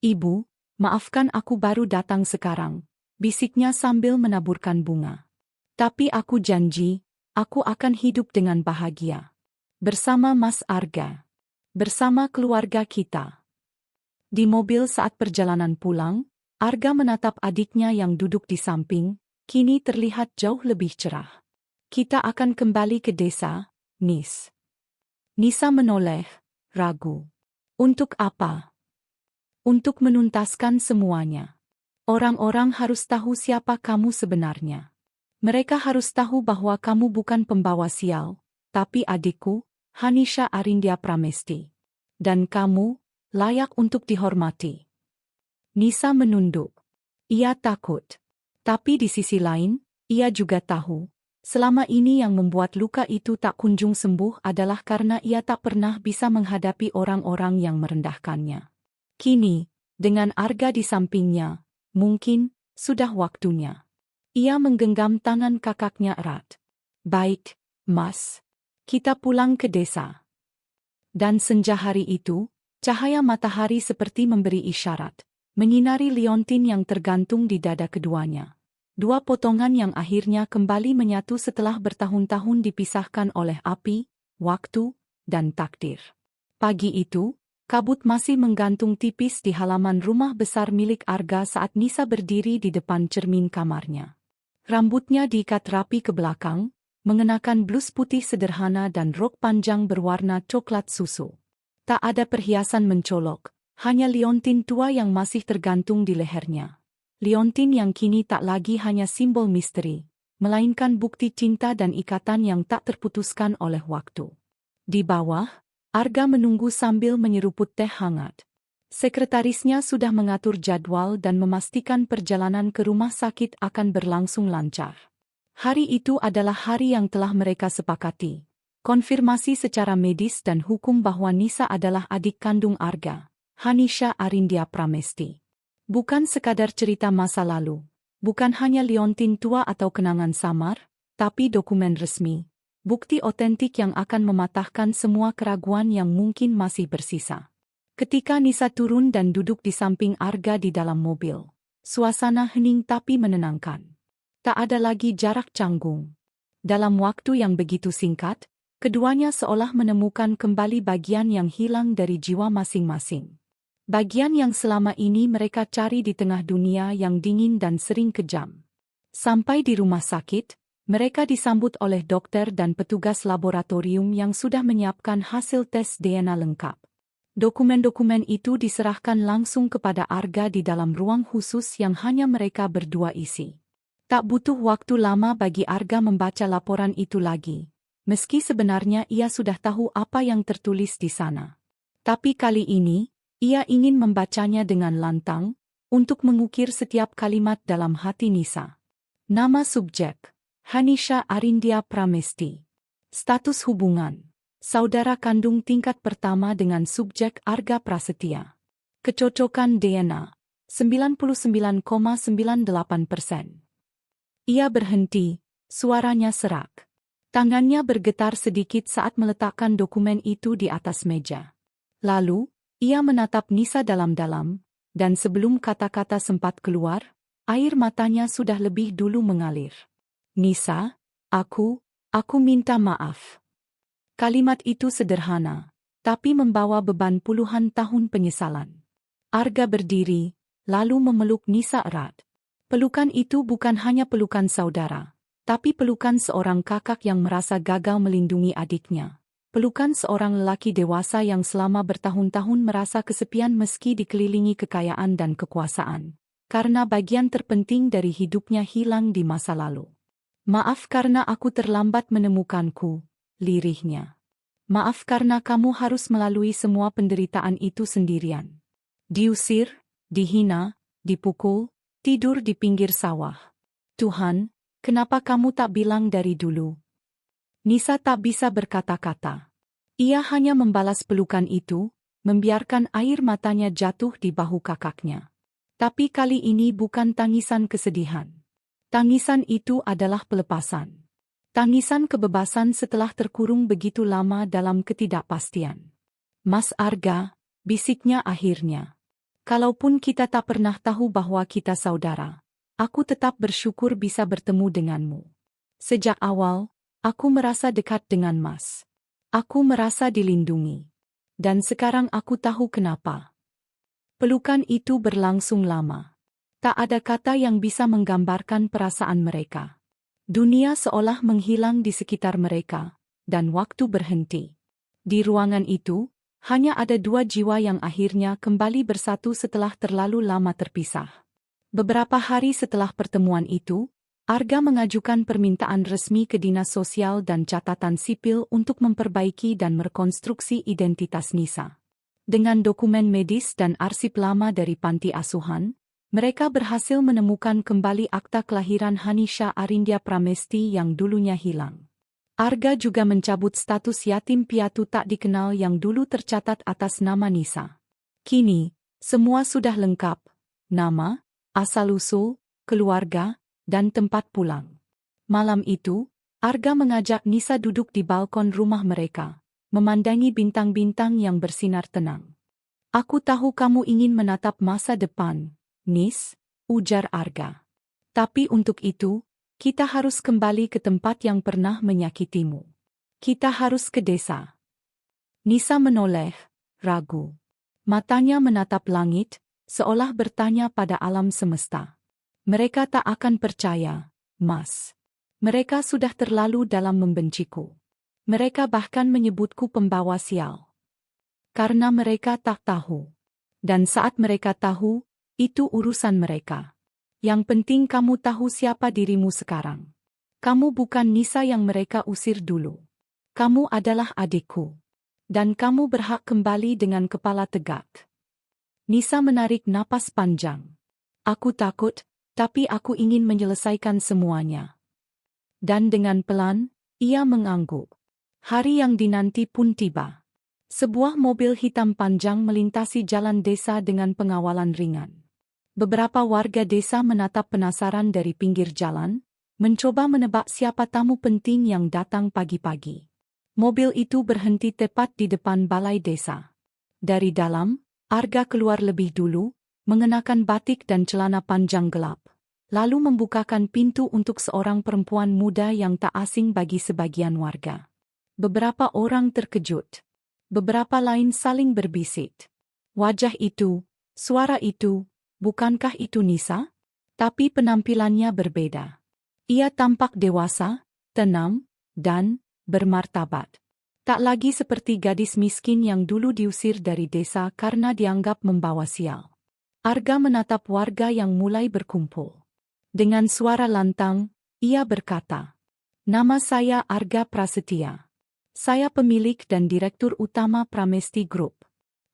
ibu, maafkan aku baru datang sekarang, bisiknya sambil menaburkan bunga. Tapi aku janji, aku akan hidup dengan bahagia. Bersama Mas Arga. Bersama keluarga kita. Di mobil saat perjalanan pulang, Arga menatap adiknya yang duduk di samping, kini terlihat jauh lebih cerah. Kita akan kembali ke desa, Nis. Nisa menoleh, ragu. Untuk apa? Untuk menuntaskan semuanya. Orang-orang harus tahu siapa kamu sebenarnya. Mereka harus tahu bahwa kamu bukan pembawa sial, tapi adikku, Hanisha Arindya Pramesti. Dan kamu, layak untuk dihormati. Nisa menunduk. Ia takut. Tapi di sisi lain, ia juga tahu, selama ini yang membuat luka itu tak kunjung sembuh adalah karena ia tak pernah bisa menghadapi orang-orang yang merendahkannya. Kini, dengan Arga di sampingnya, mungkin, sudah waktunya. Ia menggenggam tangan kakaknya erat. Baik, Mas. Kita pulang ke desa. Dan senja hari itu, cahaya matahari seperti memberi isyarat, menyinari liontin yang tergantung di dada keduanya. Dua potongan yang akhirnya kembali menyatu setelah bertahun-tahun dipisahkan oleh api, waktu, dan takdir. Pagi itu, kabut masih menggantung tipis di halaman rumah besar milik Arga saat Nisa berdiri di depan cermin kamarnya. Rambutnya diikat rapi ke belakang, mengenakan blus putih sederhana dan rok panjang berwarna coklat susu. Tak ada perhiasan mencolok, hanya liontin tua yang masih tergantung di lehernya. Liontin yang kini tak lagi hanya simbol misteri, melainkan bukti cinta dan ikatan yang tak terputuskan oleh waktu. Di bawah, Arga menunggu sambil menyeruput teh hangat. Sekretarisnya sudah mengatur jadwal dan memastikan perjalanan ke rumah sakit akan berlangsung lancar. Hari itu adalah hari yang telah mereka sepakati. Konfirmasi secara medis dan hukum bahwa Nisa adalah adik kandung Arga, Hanisha Arindya Pramesti. Bukan sekadar cerita masa lalu, bukan hanya liontin tua atau kenangan samar, tapi dokumen resmi, bukti otentik yang akan mematahkan semua keraguan yang mungkin masih bersisa. Ketika Nisa turun dan duduk di samping Arga di dalam mobil, suasana hening tapi menenangkan. Tak ada lagi jarak canggung. Dalam waktu yang begitu singkat, keduanya seolah menemukan kembali bagian yang hilang dari jiwa masing-masing. Bagian yang selama ini mereka cari di tengah dunia yang dingin dan sering kejam. Sampai di rumah sakit, mereka disambut oleh dokter dan petugas laboratorium yang sudah menyiapkan hasil tes DNA lengkap. Dokumen-dokumen itu diserahkan langsung kepada Arga di dalam ruang khusus yang hanya mereka berdua isi. Tak butuh waktu lama bagi Arga membaca laporan itu lagi, meski sebenarnya ia sudah tahu apa yang tertulis di sana. Tapi kali ini, ia ingin membacanya dengan lantang, untuk mengukir setiap kalimat dalam hati Nisa. Nama subjek, Hanisha Arindya Pramesti. Status hubungan, saudara kandung tingkat pertama dengan subjek Arga Prasetya. Kecocokan DNA, 99,98%. Ia berhenti, suaranya serak. Tangannya bergetar sedikit saat meletakkan dokumen itu di atas meja. Lalu, ia menatap Nisa dalam-dalam, dan sebelum kata-kata sempat keluar, air matanya sudah lebih dulu mengalir. Nisa, aku minta maaf. Kalimat itu sederhana, tapi membawa beban puluhan tahun penyesalan. Arga berdiri, lalu memeluk Nisa erat. Pelukan itu bukan hanya pelukan saudara, tapi pelukan seorang kakak yang merasa gagal melindungi adiknya. Pelukan seorang lelaki dewasa yang selama bertahun-tahun merasa kesepian meski dikelilingi kekayaan dan kekuasaan, karena bagian terpenting dari hidupnya hilang di masa lalu. Maaf karena aku terlambat menemukanku, lirihnya. Maaf karena kamu harus melalui semua penderitaan itu sendirian. Diusir, dihina, dipukul, tidur di pinggir sawah. Tuhan, Kenapa kamu tak bilang dari dulu? Nisa tak bisa berkata-kata. Ia hanya membalas pelukan itu, membiarkan air matanya jatuh di bahu kakaknya. Tapi kali ini bukan tangisan kesedihan. Tangisan itu adalah pelepasan. Tangisan kebebasan setelah terkurung begitu lama dalam ketidakpastian. Mas Arga, bisiknya akhirnya. Kalaupun kita tak pernah tahu bahwa kita saudara, aku tetap bersyukur bisa bertemu denganmu. Sejak awal, aku merasa dekat dengan Mas. Aku merasa dilindungi. Dan sekarang aku tahu kenapa. Pelukan itu berlangsung lama. Tak ada kata yang bisa menggambarkan perasaan mereka. Dunia seolah menghilang di sekitar mereka, dan waktu berhenti. Di ruangan itu, hanya ada dua jiwa yang akhirnya kembali bersatu setelah terlalu lama terpisah. Beberapa hari setelah pertemuan itu, Arga mengajukan permintaan resmi ke Dinas Sosial dan Catatan Sipil untuk memperbaiki dan merekonstruksi identitas Nisa. Dengan dokumen medis dan arsip lama dari panti asuhan, mereka berhasil menemukan kembali akta kelahiran Hanisha Arindya Pramesti yang dulunya hilang. Arga juga mencabut status yatim piatu tak dikenal yang dulu tercatat atas nama Nisa. Kini, semua sudah lengkap: nama, asal-usul, keluarga, dan tempat pulang. Malam itu, Arga mengajak Nisa duduk di balkon rumah mereka, memandangi bintang-bintang yang bersinar tenang. Aku tahu kamu ingin menatap masa depan, Nis, ujar Arga. Tapi untuk itu, kita harus kembali ke tempat yang pernah menyakitimu. Kita harus ke desa. Nisa menoleh, ragu. Matanya menatap langit, seolah bertanya pada alam semesta. Mereka tak akan percaya, Mas. Mereka sudah terlalu dalam membenciku. Mereka bahkan menyebutku pembawa sial. Karena mereka tak tahu. Dan saat mereka tahu, itu urusan mereka. Yang penting kamu tahu siapa dirimu sekarang. Kamu bukan Nisa yang mereka usir dulu. Kamu adalah adikku. Dan kamu berhak kembali dengan kepala tegak. Nisa menarik napas panjang. Aku takut, tapi aku ingin menyelesaikan semuanya. Dan dengan pelan, ia mengangguk. Hari yang dinanti pun tiba. Sebuah mobil hitam panjang melintasi jalan desa dengan pengawalan ringan. Beberapa warga desa menatap penasaran dari pinggir jalan, mencoba menebak siapa tamu penting yang datang pagi-pagi. Mobil itu berhenti tepat di depan balai desa. Dari dalam, Arga keluar lebih dulu, mengenakan batik dan celana panjang gelap, lalu membukakan pintu untuk seorang perempuan muda yang tak asing bagi sebagian warga. Beberapa orang terkejut. Beberapa lain saling berbisik. Wajah itu, suara itu, bukankah itu Nisa? Tapi penampilannya berbeda. Ia tampak dewasa, tenang, dan bermartabat. Tak lagi seperti gadis miskin yang dulu diusir dari desa karena dianggap membawa sial. Arga menatap warga yang mulai berkumpul. Dengan suara lantang, ia berkata, "Nama saya Arga Prasetya. Saya pemilik dan direktur utama Pramesti Group.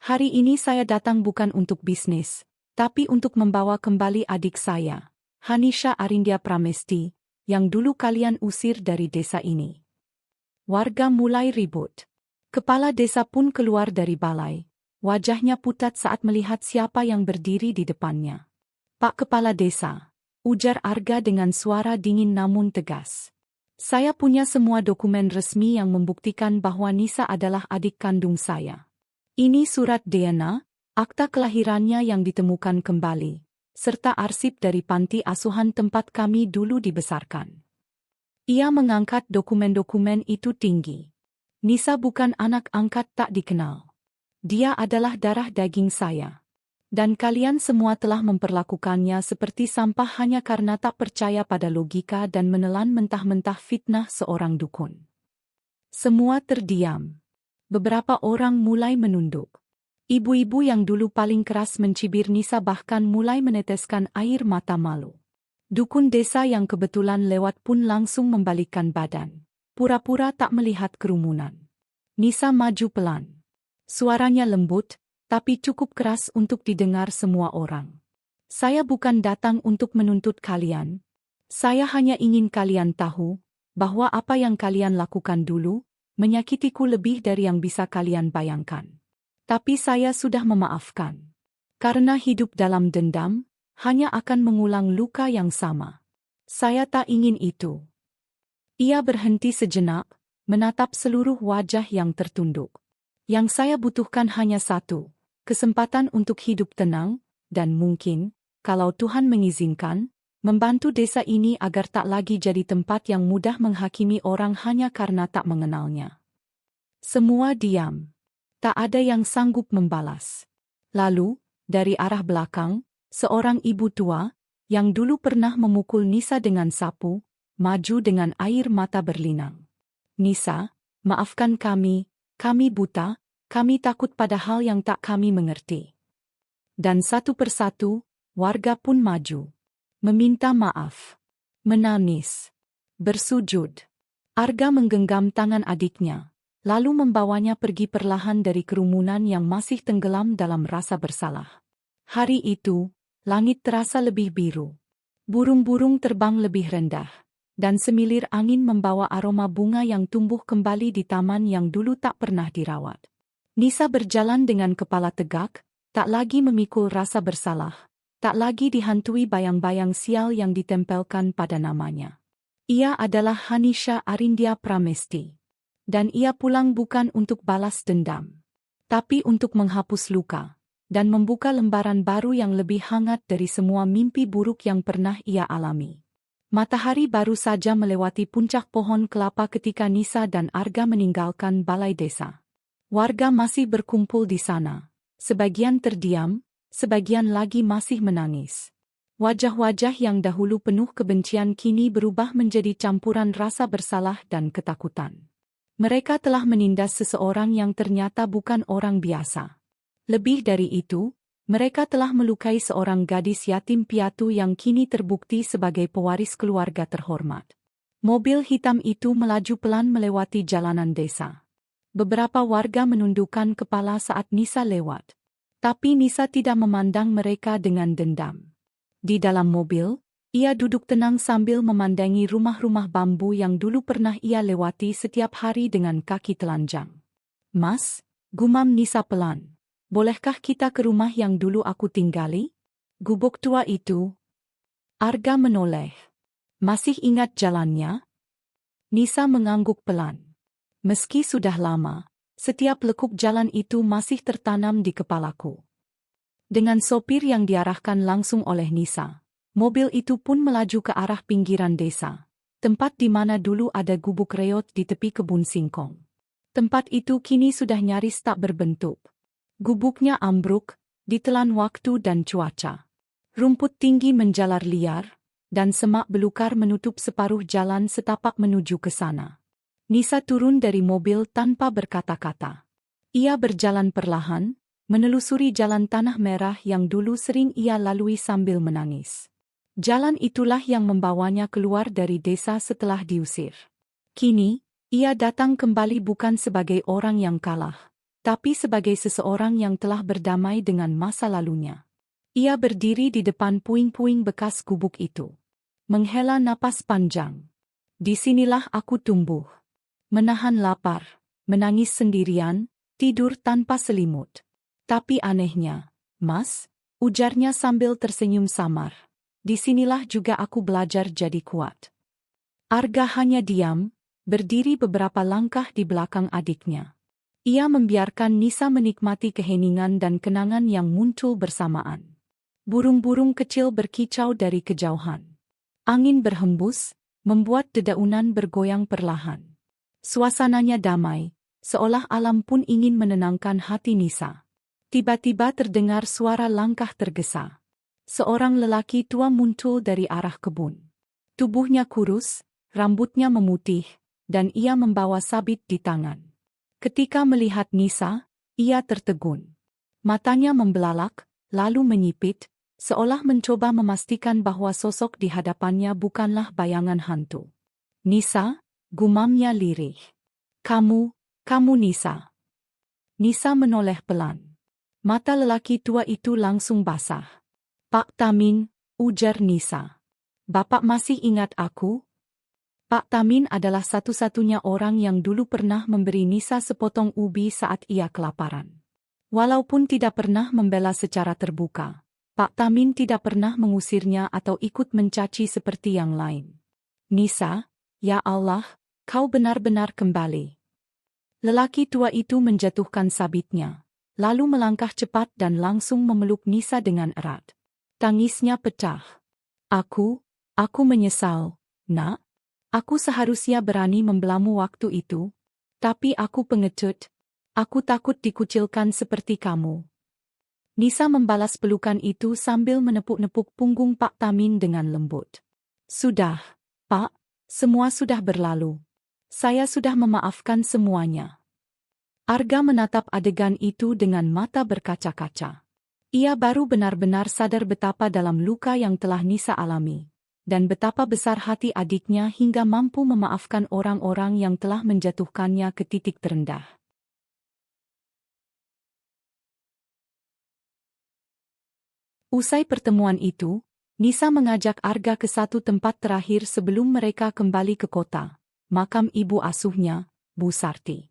Hari ini saya datang bukan untuk bisnis, tapi untuk membawa kembali adik saya, Hanisha Arindya Pramesti, yang dulu kalian usir dari desa ini." Warga mulai ribut. Kepala desa pun keluar dari balai. Wajahnya pucat saat melihat siapa yang berdiri di depannya. "Pak Kepala Desa," ujar Arga dengan suara dingin namun tegas. "Saya punya semua dokumen resmi yang membuktikan bahwa Nisa adalah adik kandung saya. Ini surat DNA, akta kelahirannya yang ditemukan kembali, serta arsip dari panti asuhan tempat kami dulu dibesarkan." Ia mengangkat dokumen-dokumen itu tinggi. "Nisa bukan anak angkat tak dikenal. Dia adalah darah daging saya. Dan kalian semua telah memperlakukannya seperti sampah hanya karena tak percaya pada logika dan menelan mentah-mentah fitnah seorang dukun." Semua terdiam. Beberapa orang mulai menunduk. Ibu-ibu yang dulu paling keras mencibir Nisa bahkan mulai meneteskan air mata malu. Dukun desa yang kebetulan lewat pun langsung membalikkan badan, pura-pura tak melihat kerumunan. Nisa maju pelan. Suaranya lembut, tapi cukup keras untuk didengar semua orang. "Saya bukan datang untuk menuntut kalian. Saya hanya ingin kalian tahu bahwa apa yang kalian lakukan dulu menyakitiku lebih dari yang bisa kalian bayangkan. Tapi saya sudah memaafkan. Karena hidup dalam dendam hanya akan mengulang luka yang sama. Saya tak ingin itu. Ia berhenti sejenak, menatap seluruh wajah yang tertunduk. Yang saya butuhkan hanya satu, kesempatan untuk hidup tenang, dan mungkin, kalau Tuhan mengizinkan, membantu desa ini agar tak lagi jadi tempat yang mudah menghakimi orang hanya karena tak mengenalnya. Semua diam. Tak ada yang sanggup membalas. Lalu, dari arah belakang, seorang ibu tua, yang dulu pernah memukul Nisa dengan sapu, maju dengan air mata berlinang. Nisa, maafkan kami buta, kami takut pada hal yang tak kami mengerti. Dan satu persatu, warga pun maju. Meminta maaf. Menangis. Bersujud. Arga menggenggam tangan adiknya, lalu membawanya pergi perlahan dari kerumunan yang masih tenggelam dalam rasa bersalah. Hari itu, langit terasa lebih biru. Burung-burung terbang lebih rendah, dan semilir angin membawa aroma bunga yang tumbuh kembali di taman yang dulu tak pernah dirawat. Nisa berjalan dengan kepala tegak, tak lagi memikul rasa bersalah, tak lagi dihantui bayang-bayang sial yang ditempelkan pada namanya. Ia adalah Hanisha Arindya Pramesti. Dan ia pulang bukan untuk balas dendam, tapi untuk menghapus luka, dan membuka lembaran baru yang lebih hangat dari semua mimpi buruk yang pernah ia alami. Matahari baru saja melewati puncak pohon kelapa ketika Nisa dan Arga meninggalkan balai desa. Warga masih berkumpul di sana, sebagian terdiam, sebagian lagi masih menangis. Wajah-wajah yang dahulu penuh kebencian kini berubah menjadi campuran rasa bersalah dan ketakutan. Mereka telah menindas seseorang yang ternyata bukan orang biasa. Lebih dari itu, mereka telah melukai seorang gadis yatim piatu yang kini terbukti sebagai pewaris keluarga terhormat. Mobil hitam itu melaju pelan melewati jalanan desa. Beberapa warga menundukkan kepala saat Nisa lewat. Tapi Nisa tidak memandang mereka dengan dendam. Di dalam mobil, ia duduk tenang sambil memandangi rumah-rumah bambu yang dulu pernah ia lewati setiap hari dengan kaki telanjang. "Mas," gumam Nisa pelan, "bolehkah kita ke rumah yang dulu aku tinggali?" Gubuk tua itu. Arga menoleh. "Masih ingat jalannya?" Nisa mengangguk pelan. "Meski sudah lama, setiap lekuk jalan itu masih tertanam di kepalaku." Dengan sopir yang diarahkan langsung oleh Nisa, mobil itu pun melaju ke arah pinggiran desa, tempat di mana dulu ada gubuk reot di tepi kebun singkong. Tempat itu kini sudah nyaris tak berbentuk. Gubuknya ambruk, ditelan waktu dan cuaca. Rumput tinggi menjalar liar, dan semak belukar menutup separuh jalan setapak menuju ke sana. Nisa turun dari mobil tanpa berkata-kata. Ia berjalan perlahan, menelusuri jalan tanah merah yang dulu sering ia lalui sambil menangis. Jalan itulah yang membawanya keluar dari desa setelah diusir. Kini, ia datang kembali bukan sebagai orang yang kalah, tapi sebagai seseorang yang telah berdamai dengan masa lalunya. Ia berdiri di depan puing-puing bekas gubuk itu. Menghela napas panjang. "Disinilah aku tumbuh. Menahan lapar, menangis sendirian, tidur tanpa selimut. Tapi anehnya, Mas," ujarnya sambil tersenyum samar, "disinilah juga aku belajar jadi kuat." Arga hanya diam, berdiri beberapa langkah di belakang adiknya. Ia membiarkan Nisa menikmati keheningan dan kenangan yang muncul bersamaan. Burung-burung kecil berkicau dari kejauhan. Angin berhembus, membuat dedaunan bergoyang perlahan. Suasananya damai, seolah alam pun ingin menenangkan hati Nisa. Tiba-tiba terdengar suara langkah tergesa. Seorang lelaki tua muncul dari arah kebun. Tubuhnya kurus, rambutnya memutih, dan ia membawa sabit di tangan. Ketika melihat Nisa, ia tertegun. Matanya membelalak, lalu menyipit, seolah mencoba memastikan bahwa sosok di hadapannya bukanlah bayangan hantu. "Nisa," gumamnya lirih. Kamu Nisa." Nisa menoleh pelan. Mata lelaki tua itu langsung basah. "Pak Tamin," ujar Nisa. Bapak masih ingat aku? Pak Tamin adalah satu-satunya orang yang dulu pernah memberi Nisa sepotong ubi saat ia kelaparan. Walaupun tidak pernah membela secara terbuka, Pak Tamin tidak pernah mengusirnya atau ikut mencaci seperti yang lain. Nisa, ya Allah, kau benar-benar kembali. Lelaki tua itu menjatuhkan sabitnya, lalu melangkah cepat dan langsung memeluk Nisa dengan erat. Tangisnya pecah. Aku menyesal, nak. Aku seharusnya berani membelamu waktu itu. Tapi aku pengecut. Aku takut dikucilkan seperti kamu. Nisa membalas pelukan itu sambil menepuk-nepuk punggung Pak Tamin dengan lembut. Sudah, Pak, semua sudah berlalu. Saya sudah memaafkan semuanya. Arga menatap adegan itu dengan mata berkaca-kaca. Ia baru benar-benar sadar betapa dalam luka yang telah Nisa alami, dan betapa besar hati adiknya hingga mampu memaafkan orang-orang yang telah menjatuhkannya ke titik terendah. Usai pertemuan itu, Nisa mengajak Arga ke satu tempat terakhir sebelum mereka kembali ke kota, makam ibu asuhnya, Bu Sarti.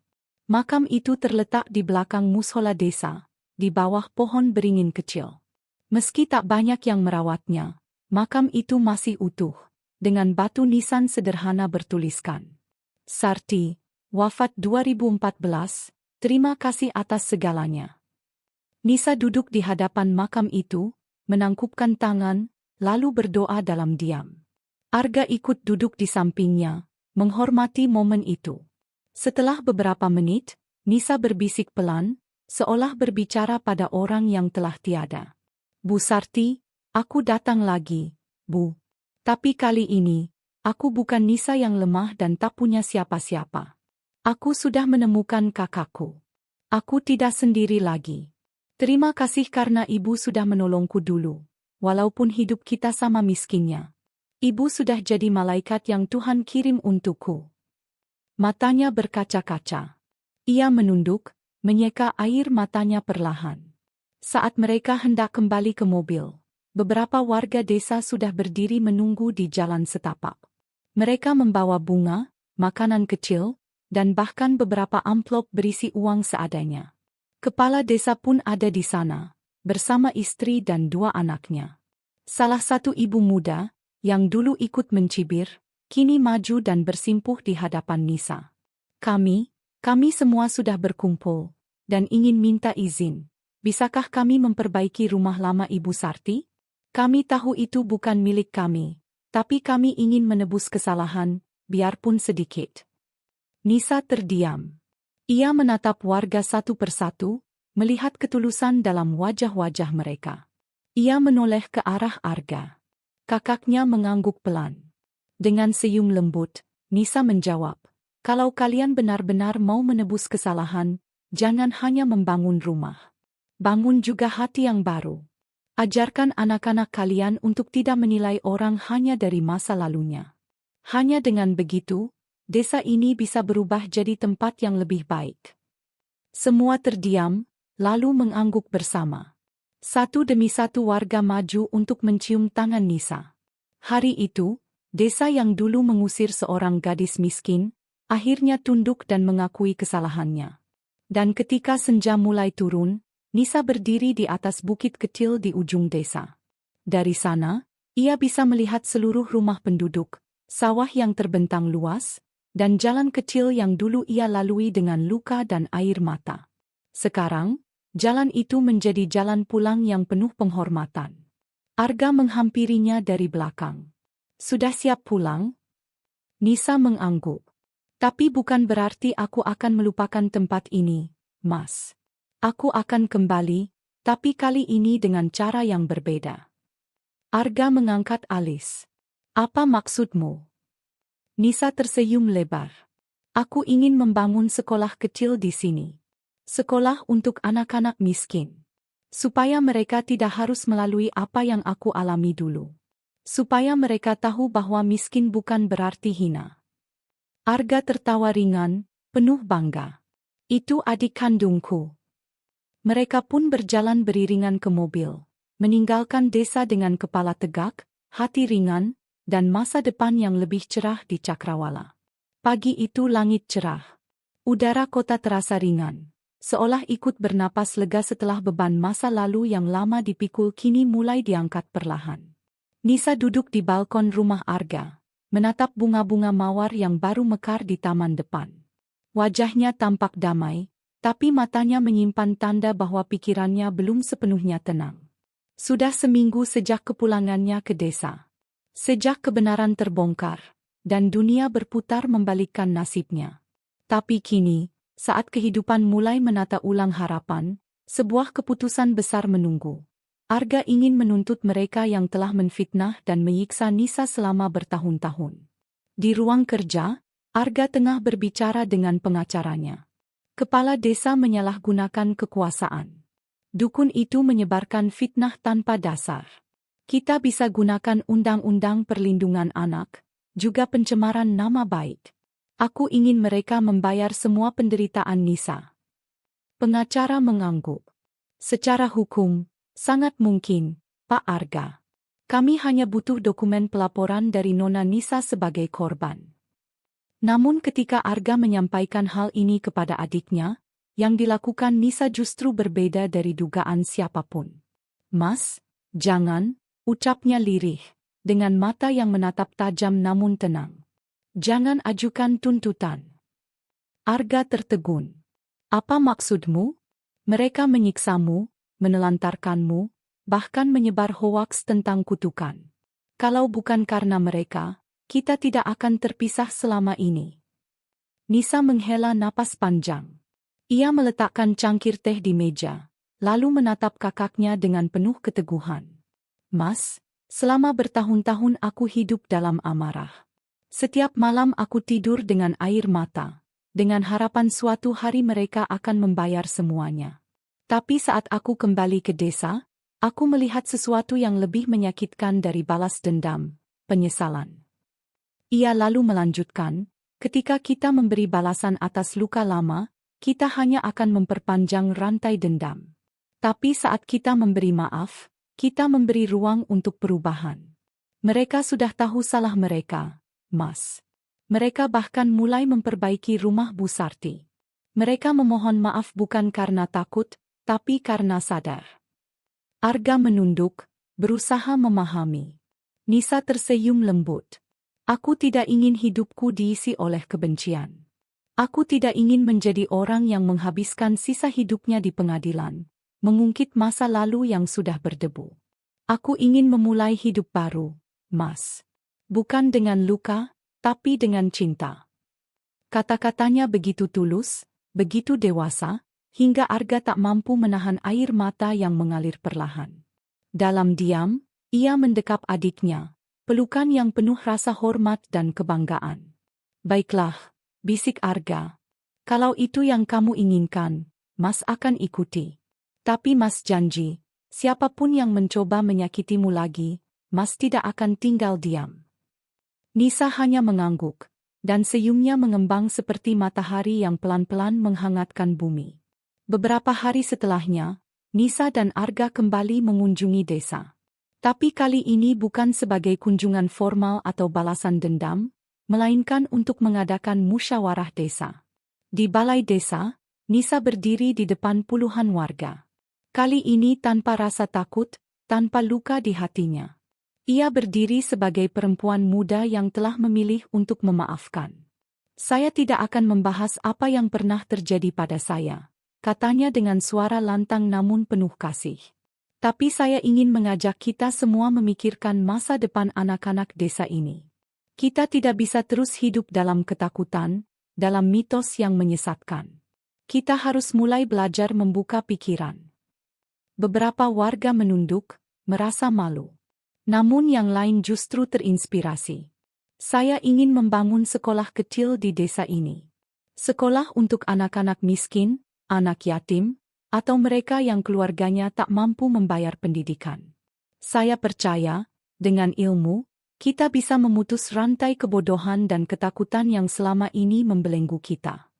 Makam itu terletak di belakang mushola desa, di bawah pohon beringin kecil. Meski tak banyak yang merawatnya, makam itu masih utuh, dengan batu nisan sederhana bertuliskan, Sarti, wafat 2014, terima kasih atas segalanya. Nisa duduk di hadapan makam itu, menangkupkan tangan, lalu berdoa dalam diam. Arga ikut duduk di sampingnya, menghormati momen itu. Setelah beberapa menit, Nisa berbisik pelan, seolah berbicara pada orang yang telah tiada. Bu Sarti, aku datang lagi, Bu. Tapi kali ini, aku bukan Nisa yang lemah dan tak punya siapa-siapa. Aku sudah menemukan kakakku. Aku tidak sendiri lagi. Terima kasih karena ibu sudah menolongku dulu, walaupun hidup kita sama miskinnya. Ibu sudah jadi malaikat yang Tuhan kirim untukku. Matanya berkaca-kaca. Ia menunduk, menyeka air matanya perlahan. Saat mereka hendak kembali ke mobil, beberapa warga desa sudah berdiri menunggu di jalan setapak. Mereka membawa bunga, makanan kecil, dan bahkan beberapa amplop berisi uang seadanya. Kepala desa pun ada di sana, bersama istri dan 2 anaknya. Salah satu ibu muda, yang dulu ikut mencibir, kini maju dan bersimpuh di hadapan Nisa. Kami semua sudah berkumpul, dan ingin minta izin. Bisakah kami memperbaiki rumah lama Ibu Sarti? Kami tahu itu bukan milik kami, tapi kami ingin menebus kesalahan, biarpun sedikit. Nisa terdiam. Ia menatap warga satu persatu, melihat ketulusan dalam wajah-wajah mereka. Ia menoleh ke arah Arga. Kakaknya mengangguk pelan. Dengan senyum lembut, Nisa menjawab, kalau kalian benar-benar mau menebus kesalahan, jangan hanya membangun rumah. Bangun juga hati yang baru. Ajarkan anak-anak kalian untuk tidak menilai orang hanya dari masa lalunya. Hanya dengan begitu, desa ini bisa berubah jadi tempat yang lebih baik. Semua terdiam, lalu mengangguk bersama. Satu demi satu warga maju untuk mencium tangan Nisa. Hari itu, desa yang dulu mengusir seorang gadis miskin, akhirnya tunduk dan mengakui kesalahannya. Dan ketika senja mulai turun, Nisa berdiri di atas bukit kecil di ujung desa. Dari sana, ia bisa melihat seluruh rumah penduduk, sawah yang terbentang luas, dan jalan kecil yang dulu ia lalui dengan luka dan air mata. Sekarang, jalan itu menjadi jalan pulang yang penuh penghormatan. Arga menghampirinya dari belakang. Sudah siap pulang? Nisa mengangguk. Tapi bukan berarti aku akan melupakan tempat ini, Mas. Aku akan kembali, tapi kali ini dengan cara yang berbeda. Arga mengangkat alis. Apa maksudmu? Nisa tersenyum lebar. Aku ingin membangun sekolah kecil di sini. Sekolah untuk anak-anak miskin. Supaya mereka tidak harus melalui apa yang aku alami dulu. Supaya mereka tahu bahwa miskin bukan berarti hina. Arga tertawa ringan, penuh bangga. Itu adik kandungku. Mereka pun berjalan beriringan ke mobil, meninggalkan desa dengan kepala tegak, hati ringan, dan masa depan yang lebih cerah di Cakrawala. Pagi itu langit cerah. Udara kota terasa ringan, seolah ikut bernapas lega setelah beban masa lalu yang lama dipikul kini mulai diangkat perlahan. Nisa duduk di balkon rumah Arga, menatap bunga-bunga mawar yang baru mekar di taman depan. Wajahnya tampak damai, tapi matanya menyimpan tanda bahwa pikirannya belum sepenuhnya tenang. Sudah seminggu sejak kepulangannya ke desa. Sejak kebenaran terbongkar, dan dunia berputar membalikkan nasibnya. Tapi kini, saat kehidupan mulai menata ulang harapan, sebuah keputusan besar menunggu. Arga ingin menuntut mereka yang telah menfitnah dan menyiksa Nisa selama bertahun-tahun. Di ruang kerja, Arga tengah berbicara dengan pengacaranya. Kepala desa menyalahgunakan kekuasaan. Dukun itu menyebarkan fitnah tanpa dasar. Kita bisa gunakan undang-undang perlindungan anak, juga pencemaran nama baik. Aku ingin mereka membayar semua penderitaan Nisa. Pengacara mengangguk. Secara hukum, sangat mungkin, Pak Arga. Kami hanya butuh dokumen pelaporan dari Nona Nisa sebagai korban. Namun ketika Arga menyampaikan hal ini kepada adiknya, yang dilakukan Nisa justru berbeda dari dugaan siapapun. Mas, jangan, ucapnya lirih, dengan mata yang menatap tajam namun tenang. Jangan ajukan tuntutan. Arga tertegun. Apa maksudmu? Mereka menyiksamu, menelantarkanmu, bahkan menyebar hoaks tentang kutukan. Kalau bukan karena mereka, kita tidak akan terpisah selama ini. Nisa menghela napas panjang. Ia meletakkan cangkir teh di meja, lalu menatap kakaknya dengan penuh keteguhan. Mas, selama bertahun-tahun aku hidup dalam amarah. Setiap malam aku tidur dengan air mata, dengan harapan suatu hari mereka akan membayar semuanya. Tapi saat aku kembali ke desa, aku melihat sesuatu yang lebih menyakitkan dari balas dendam, penyesalan. Ia lalu melanjutkan, ketika kita memberi balasan atas luka lama, kita hanya akan memperpanjang rantai dendam. Tapi saat kita memberi maaf, kita memberi ruang untuk perubahan. Mereka sudah tahu salah mereka, Mas. Mereka bahkan mulai memperbaiki rumah Bu Sarti. Mereka memohon maaf bukan karena takut, tapi karena sadar. Arga menunduk, berusaha memahami. Nisa tersenyum lembut. Aku tidak ingin hidupku diisi oleh kebencian. Aku tidak ingin menjadi orang yang menghabiskan sisa hidupnya di pengadilan, mengungkit masa lalu yang sudah berdebu. Aku ingin memulai hidup baru, Mas. Bukan dengan luka, tapi dengan cinta. Kata-katanya begitu tulus, begitu dewasa, hingga Arga tak mampu menahan air mata yang mengalir perlahan. Dalam diam, ia mendekap adiknya, pelukan yang penuh rasa hormat dan kebanggaan. Baiklah, bisik Arga. Kalau itu yang kamu inginkan, Mas akan ikuti. Tapi Mas janji, siapapun yang mencoba menyakitimu lagi, Mas tidak akan tinggal diam. Nisa hanya mengangguk, dan senyumnya mengembang seperti matahari yang pelan-pelan menghangatkan bumi. Beberapa hari setelahnya, Nisa dan Arga kembali mengunjungi desa. Tapi kali ini bukan sebagai kunjungan formal atau balasan dendam, melainkan untuk mengadakan musyawarah desa. Di balai desa, Nisa berdiri di depan puluhan warga. Kali ini tanpa rasa takut, tanpa luka di hatinya. Ia berdiri sebagai perempuan muda yang telah memilih untuk memaafkan. Saya tidak akan membahas apa yang pernah terjadi pada saya, katanya dengan suara lantang namun penuh kasih. Tapi saya ingin mengajak kita semua memikirkan masa depan anak-anak desa ini. Kita tidak bisa terus hidup dalam ketakutan, dalam mitos yang menyesatkan. Kita harus mulai belajar membuka pikiran. Beberapa warga menunduk, merasa malu. Namun yang lain justru terinspirasi. Saya ingin membangun sekolah kecil di desa ini. Sekolah untuk anak-anak miskin, anak yatim, atau mereka yang keluarganya tak mampu membayar pendidikan. Saya percaya, dengan ilmu, kita bisa memutus rantai kebodohan dan ketakutan yang selama ini membelenggu kita.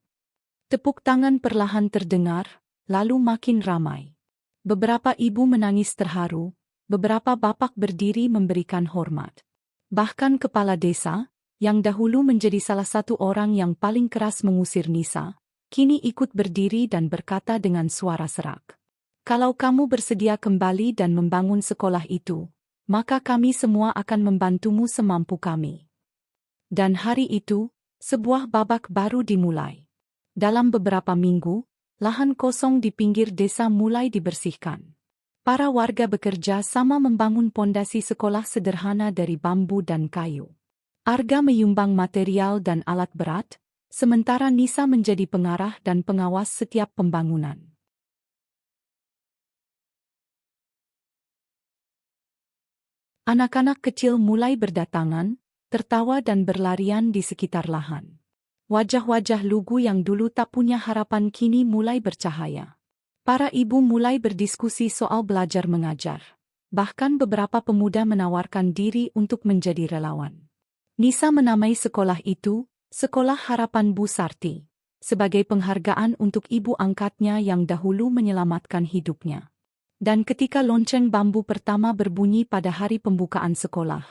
Tepuk tangan perlahan terdengar, lalu makin ramai. Beberapa ibu menangis terharu, beberapa bapak berdiri memberikan hormat. Bahkan kepala desa, yang dahulu menjadi salah satu orang yang paling keras mengusir Nisa, kini ikut berdiri dan berkata dengan suara serak. Kalau kamu bersedia kembali dan membangun sekolah itu, maka kami semua akan membantumu semampu kami. Dan hari itu, sebuah babak baru dimulai. Dalam beberapa minggu, lahan kosong di pinggir desa mulai dibersihkan. Para warga bekerja sama membangun pondasi sekolah sederhana dari bambu dan kayu. Arga menyumbang material dan alat berat, sementara Nisa menjadi pengarah dan pengawas setiap pembangunan. Anak-anak kecil mulai berdatangan, tertawa dan berlarian di sekitar lahan. Wajah-wajah lugu yang dulu tak punya harapan kini mulai bercahaya. Para ibu mulai berdiskusi soal belajar mengajar. Bahkan beberapa pemuda menawarkan diri untuk menjadi relawan. Nisa menamai sekolah itu, Sekolah Harapan Bu Sarti, sebagai penghargaan untuk ibu angkatnya yang dahulu menyelamatkan hidupnya. Dan ketika lonceng bambu pertama berbunyi pada hari pembukaan sekolah,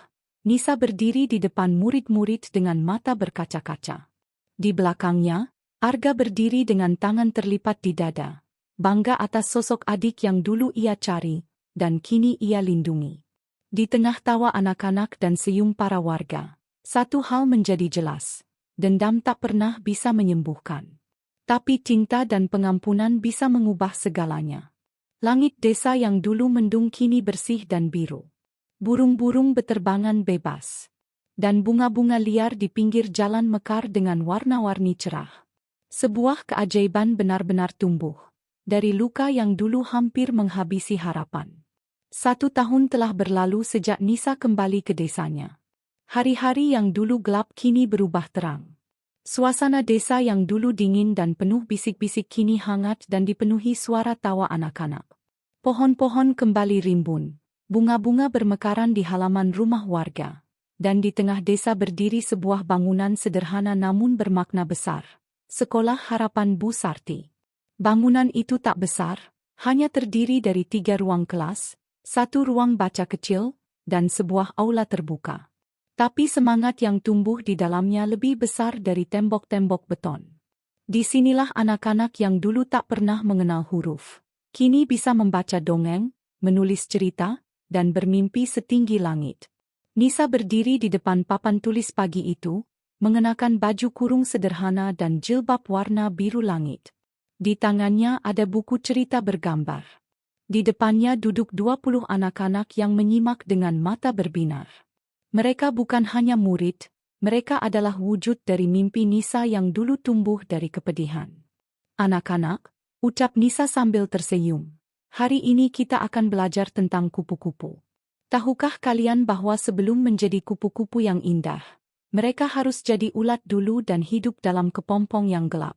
Nisa berdiri di depan murid-murid dengan mata berkaca-kaca. Di belakangnya, Arga berdiri dengan tangan terlipat di dada, bangga atas sosok adik yang dulu ia cari, dan kini ia lindungi. Di tengah tawa anak-anak dan senyum para warga, satu hal menjadi jelas, dendam tak pernah bisa menyembuhkan. Tapi cinta dan pengampunan bisa mengubah segalanya. Langit desa yang dulu mendung kini bersih dan biru. Burung-burung beterbangan bebas. Dan bunga-bunga liar di pinggir jalan mekar dengan warna-warni cerah. Sebuah keajaiban benar-benar tumbuh. Dari luka yang dulu hampir menghabisi harapan. 1 tahun telah berlalu sejak Nisa kembali ke desanya. Hari-hari yang dulu gelap kini berubah terang. Suasana desa yang dulu dingin dan penuh bisik-bisik kini hangat dan dipenuhi suara tawa anak-anak. Pohon-pohon kembali rimbun, bunga-bunga bermekaran di halaman rumah warga, dan di tengah desa berdiri sebuah bangunan sederhana namun bermakna besar, Sekolah Harapan Bu Sarti. Bangunan itu tak besar, hanya terdiri dari 3 ruang kelas, 1 ruang baca kecil, dan sebuah aula terbuka. Tapi semangat yang tumbuh di dalamnya lebih besar dari tembok-tembok beton. Disinilah anak-anak yang dulu tak pernah mengenal huruf, kini bisa membaca dongeng, menulis cerita, dan bermimpi setinggi langit. Nisa berdiri di depan papan tulis pagi itu, mengenakan baju kurung sederhana dan jilbab warna biru langit. Di tangannya ada buku cerita bergambar. Di depannya duduk 20 anak-anak yang menyimak dengan mata berbinar. Mereka bukan hanya murid, mereka adalah wujud dari mimpi Nisa yang dulu tumbuh dari kepedihan. Anak-anak, ucap Nisa sambil tersenyum, hari ini kita akan belajar tentang kupu-kupu. Tahukah kalian bahwa sebelum menjadi kupu-kupu yang indah, mereka harus jadi ulat dulu dan hidup dalam kepompong yang gelap?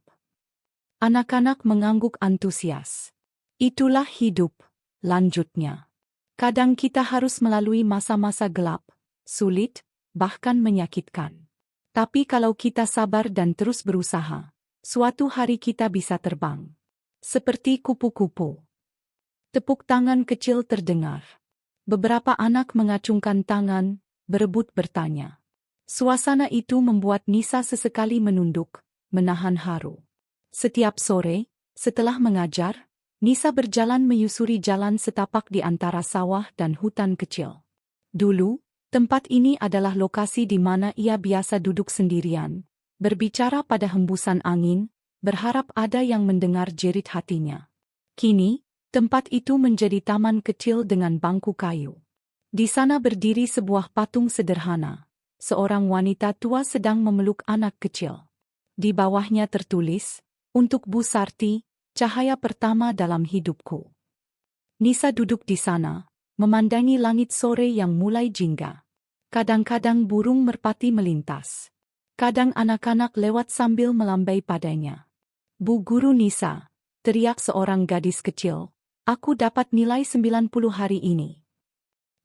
Anak-anak mengangguk antusias. Itulah hidup, lanjutnya. Kadang kita harus melalui masa-masa gelap, sulit, bahkan menyakitkan. Tapi kalau kita sabar dan terus berusaha, suatu hari kita bisa terbang. Seperti kupu-kupu. Tepuk tangan kecil terdengar. Beberapa anak mengacungkan tangan, berebut bertanya. Suasana itu membuat Nisa sesekali menunduk, menahan haru. Setiap sore, setelah mengajar, Nisa berjalan menyusuri jalan setapak di antara sawah dan hutan kecil. Dulu, tempat ini adalah lokasi di mana ia biasa duduk sendirian, berbicara pada hembusan angin, berharap ada yang mendengar jerit hatinya. Kini, tempat itu menjadi taman kecil dengan bangku kayu. Di sana berdiri sebuah patung sederhana. Seorang wanita tua sedang memeluk anak kecil. Di bawahnya tertulis, "Untuk Bu Sarti, cahaya pertama dalam hidupku." Nisa duduk di sana, memandangi langit sore yang mulai jingga. Kadang-kadang burung merpati melintas. Kadang anak-anak lewat sambil melambai padanya. "Bu Guru Nisa," teriak seorang gadis kecil, "aku dapat nilai 90 hari ini."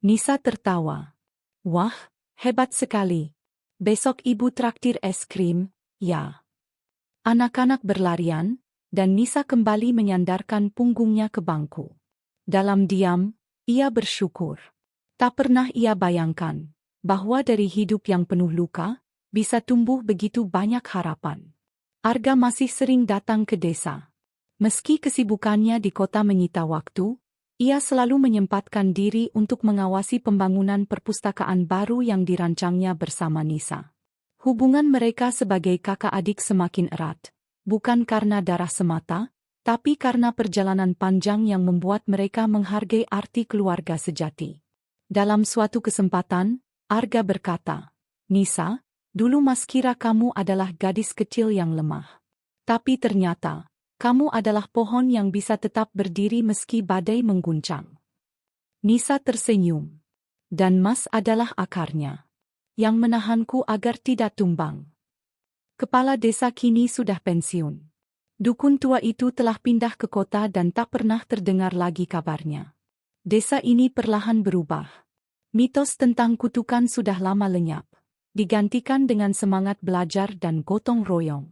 Nisa tertawa. "Wah, hebat sekali. Besok ibu traktir es krim, ya?" Anak-anak berlarian, dan Nisa kembali menyandarkan punggungnya ke bangku. Dalam diam, ia bersyukur. Tak pernah ia bayangkan bahwa dari hidup yang penuh luka, bisa tumbuh begitu banyak harapan. Arga masih sering datang ke desa. Meski kesibukannya di kota menyita waktu, ia selalu menyempatkan diri untuk mengawasi pembangunan perpustakaan baru yang dirancangnya bersama Nisa. Hubungan mereka sebagai kakak adik semakin erat, bukan karena darah semata, tapi karena perjalanan panjang yang membuat mereka menghargai arti keluarga sejati. Dalam suatu kesempatan, Arga berkata, "Nisa, dulu Mas kira kamu adalah gadis kecil yang lemah. Tapi ternyata, kamu adalah pohon yang bisa tetap berdiri meski badai mengguncang." Nisa tersenyum. "Dan Mas adalah akarnya, yang menahanku agar tidak tumbang." Kepala desa kini sudah pensiun. Dukun tua itu telah pindah ke kota dan tak pernah terdengar lagi kabarnya. Desa ini perlahan berubah. Mitos tentang kutukan sudah lama lenyap, digantikan dengan semangat belajar dan gotong royong.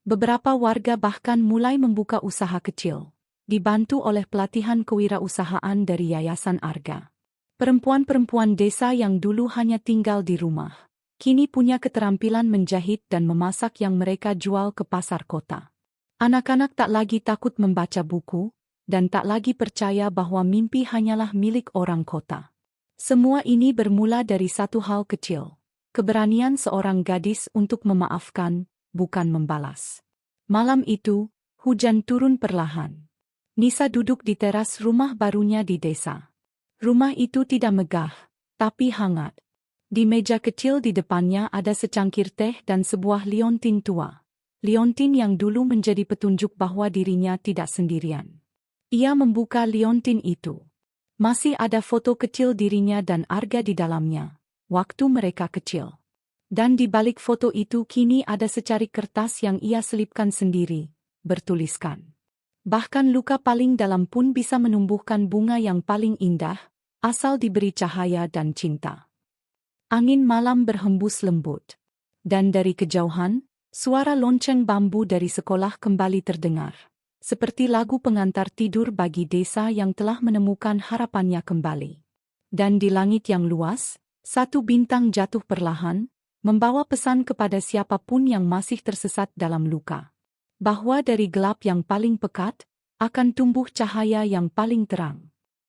Beberapa warga bahkan mulai membuka usaha kecil, dibantu oleh pelatihan kewirausahaan dari Yayasan Arga. Perempuan-perempuan desa yang dulu hanya tinggal di rumah, kini punya keterampilan menjahit dan memasak yang mereka jual ke pasar kota. Anak-anak tak lagi takut membaca buku, dan tak lagi percaya bahwa mimpi hanyalah milik orang kota. Semua ini bermula dari satu hal kecil, keberanian seorang gadis untuk memaafkan, bukan membalas. Malam itu, hujan turun perlahan. Nisa duduk di teras rumah barunya di desa. Rumah itu tidak megah, tapi hangat. Di meja kecil di depannya ada secangkir teh dan sebuah liontin tua. Liontin yang dulu menjadi petunjuk bahwa dirinya tidak sendirian. Ia membuka liontin itu. Masih ada foto kecil dirinya dan Arga di dalamnya, waktu mereka kecil. Dan di balik foto itu kini ada secarik kertas yang ia selipkan sendiri, bertuliskan. Bahkan luka paling dalam pun bisa menumbuhkan bunga yang paling indah, asal diberi cahaya dan cinta. Angin malam berhembus lembut. Dan dari kejauhan, suara lonceng bambu dari sekolah kembali terdengar. Seperti lagu pengantar tidur bagi desa yang telah menemukan harapannya kembali. Dan di langit yang luas, satu bintang jatuh perlahan, membawa pesan kepada siapapun yang masih tersesat dalam luka. Bahwa dari gelap yang paling pekat, akan tumbuh cahaya yang paling terang.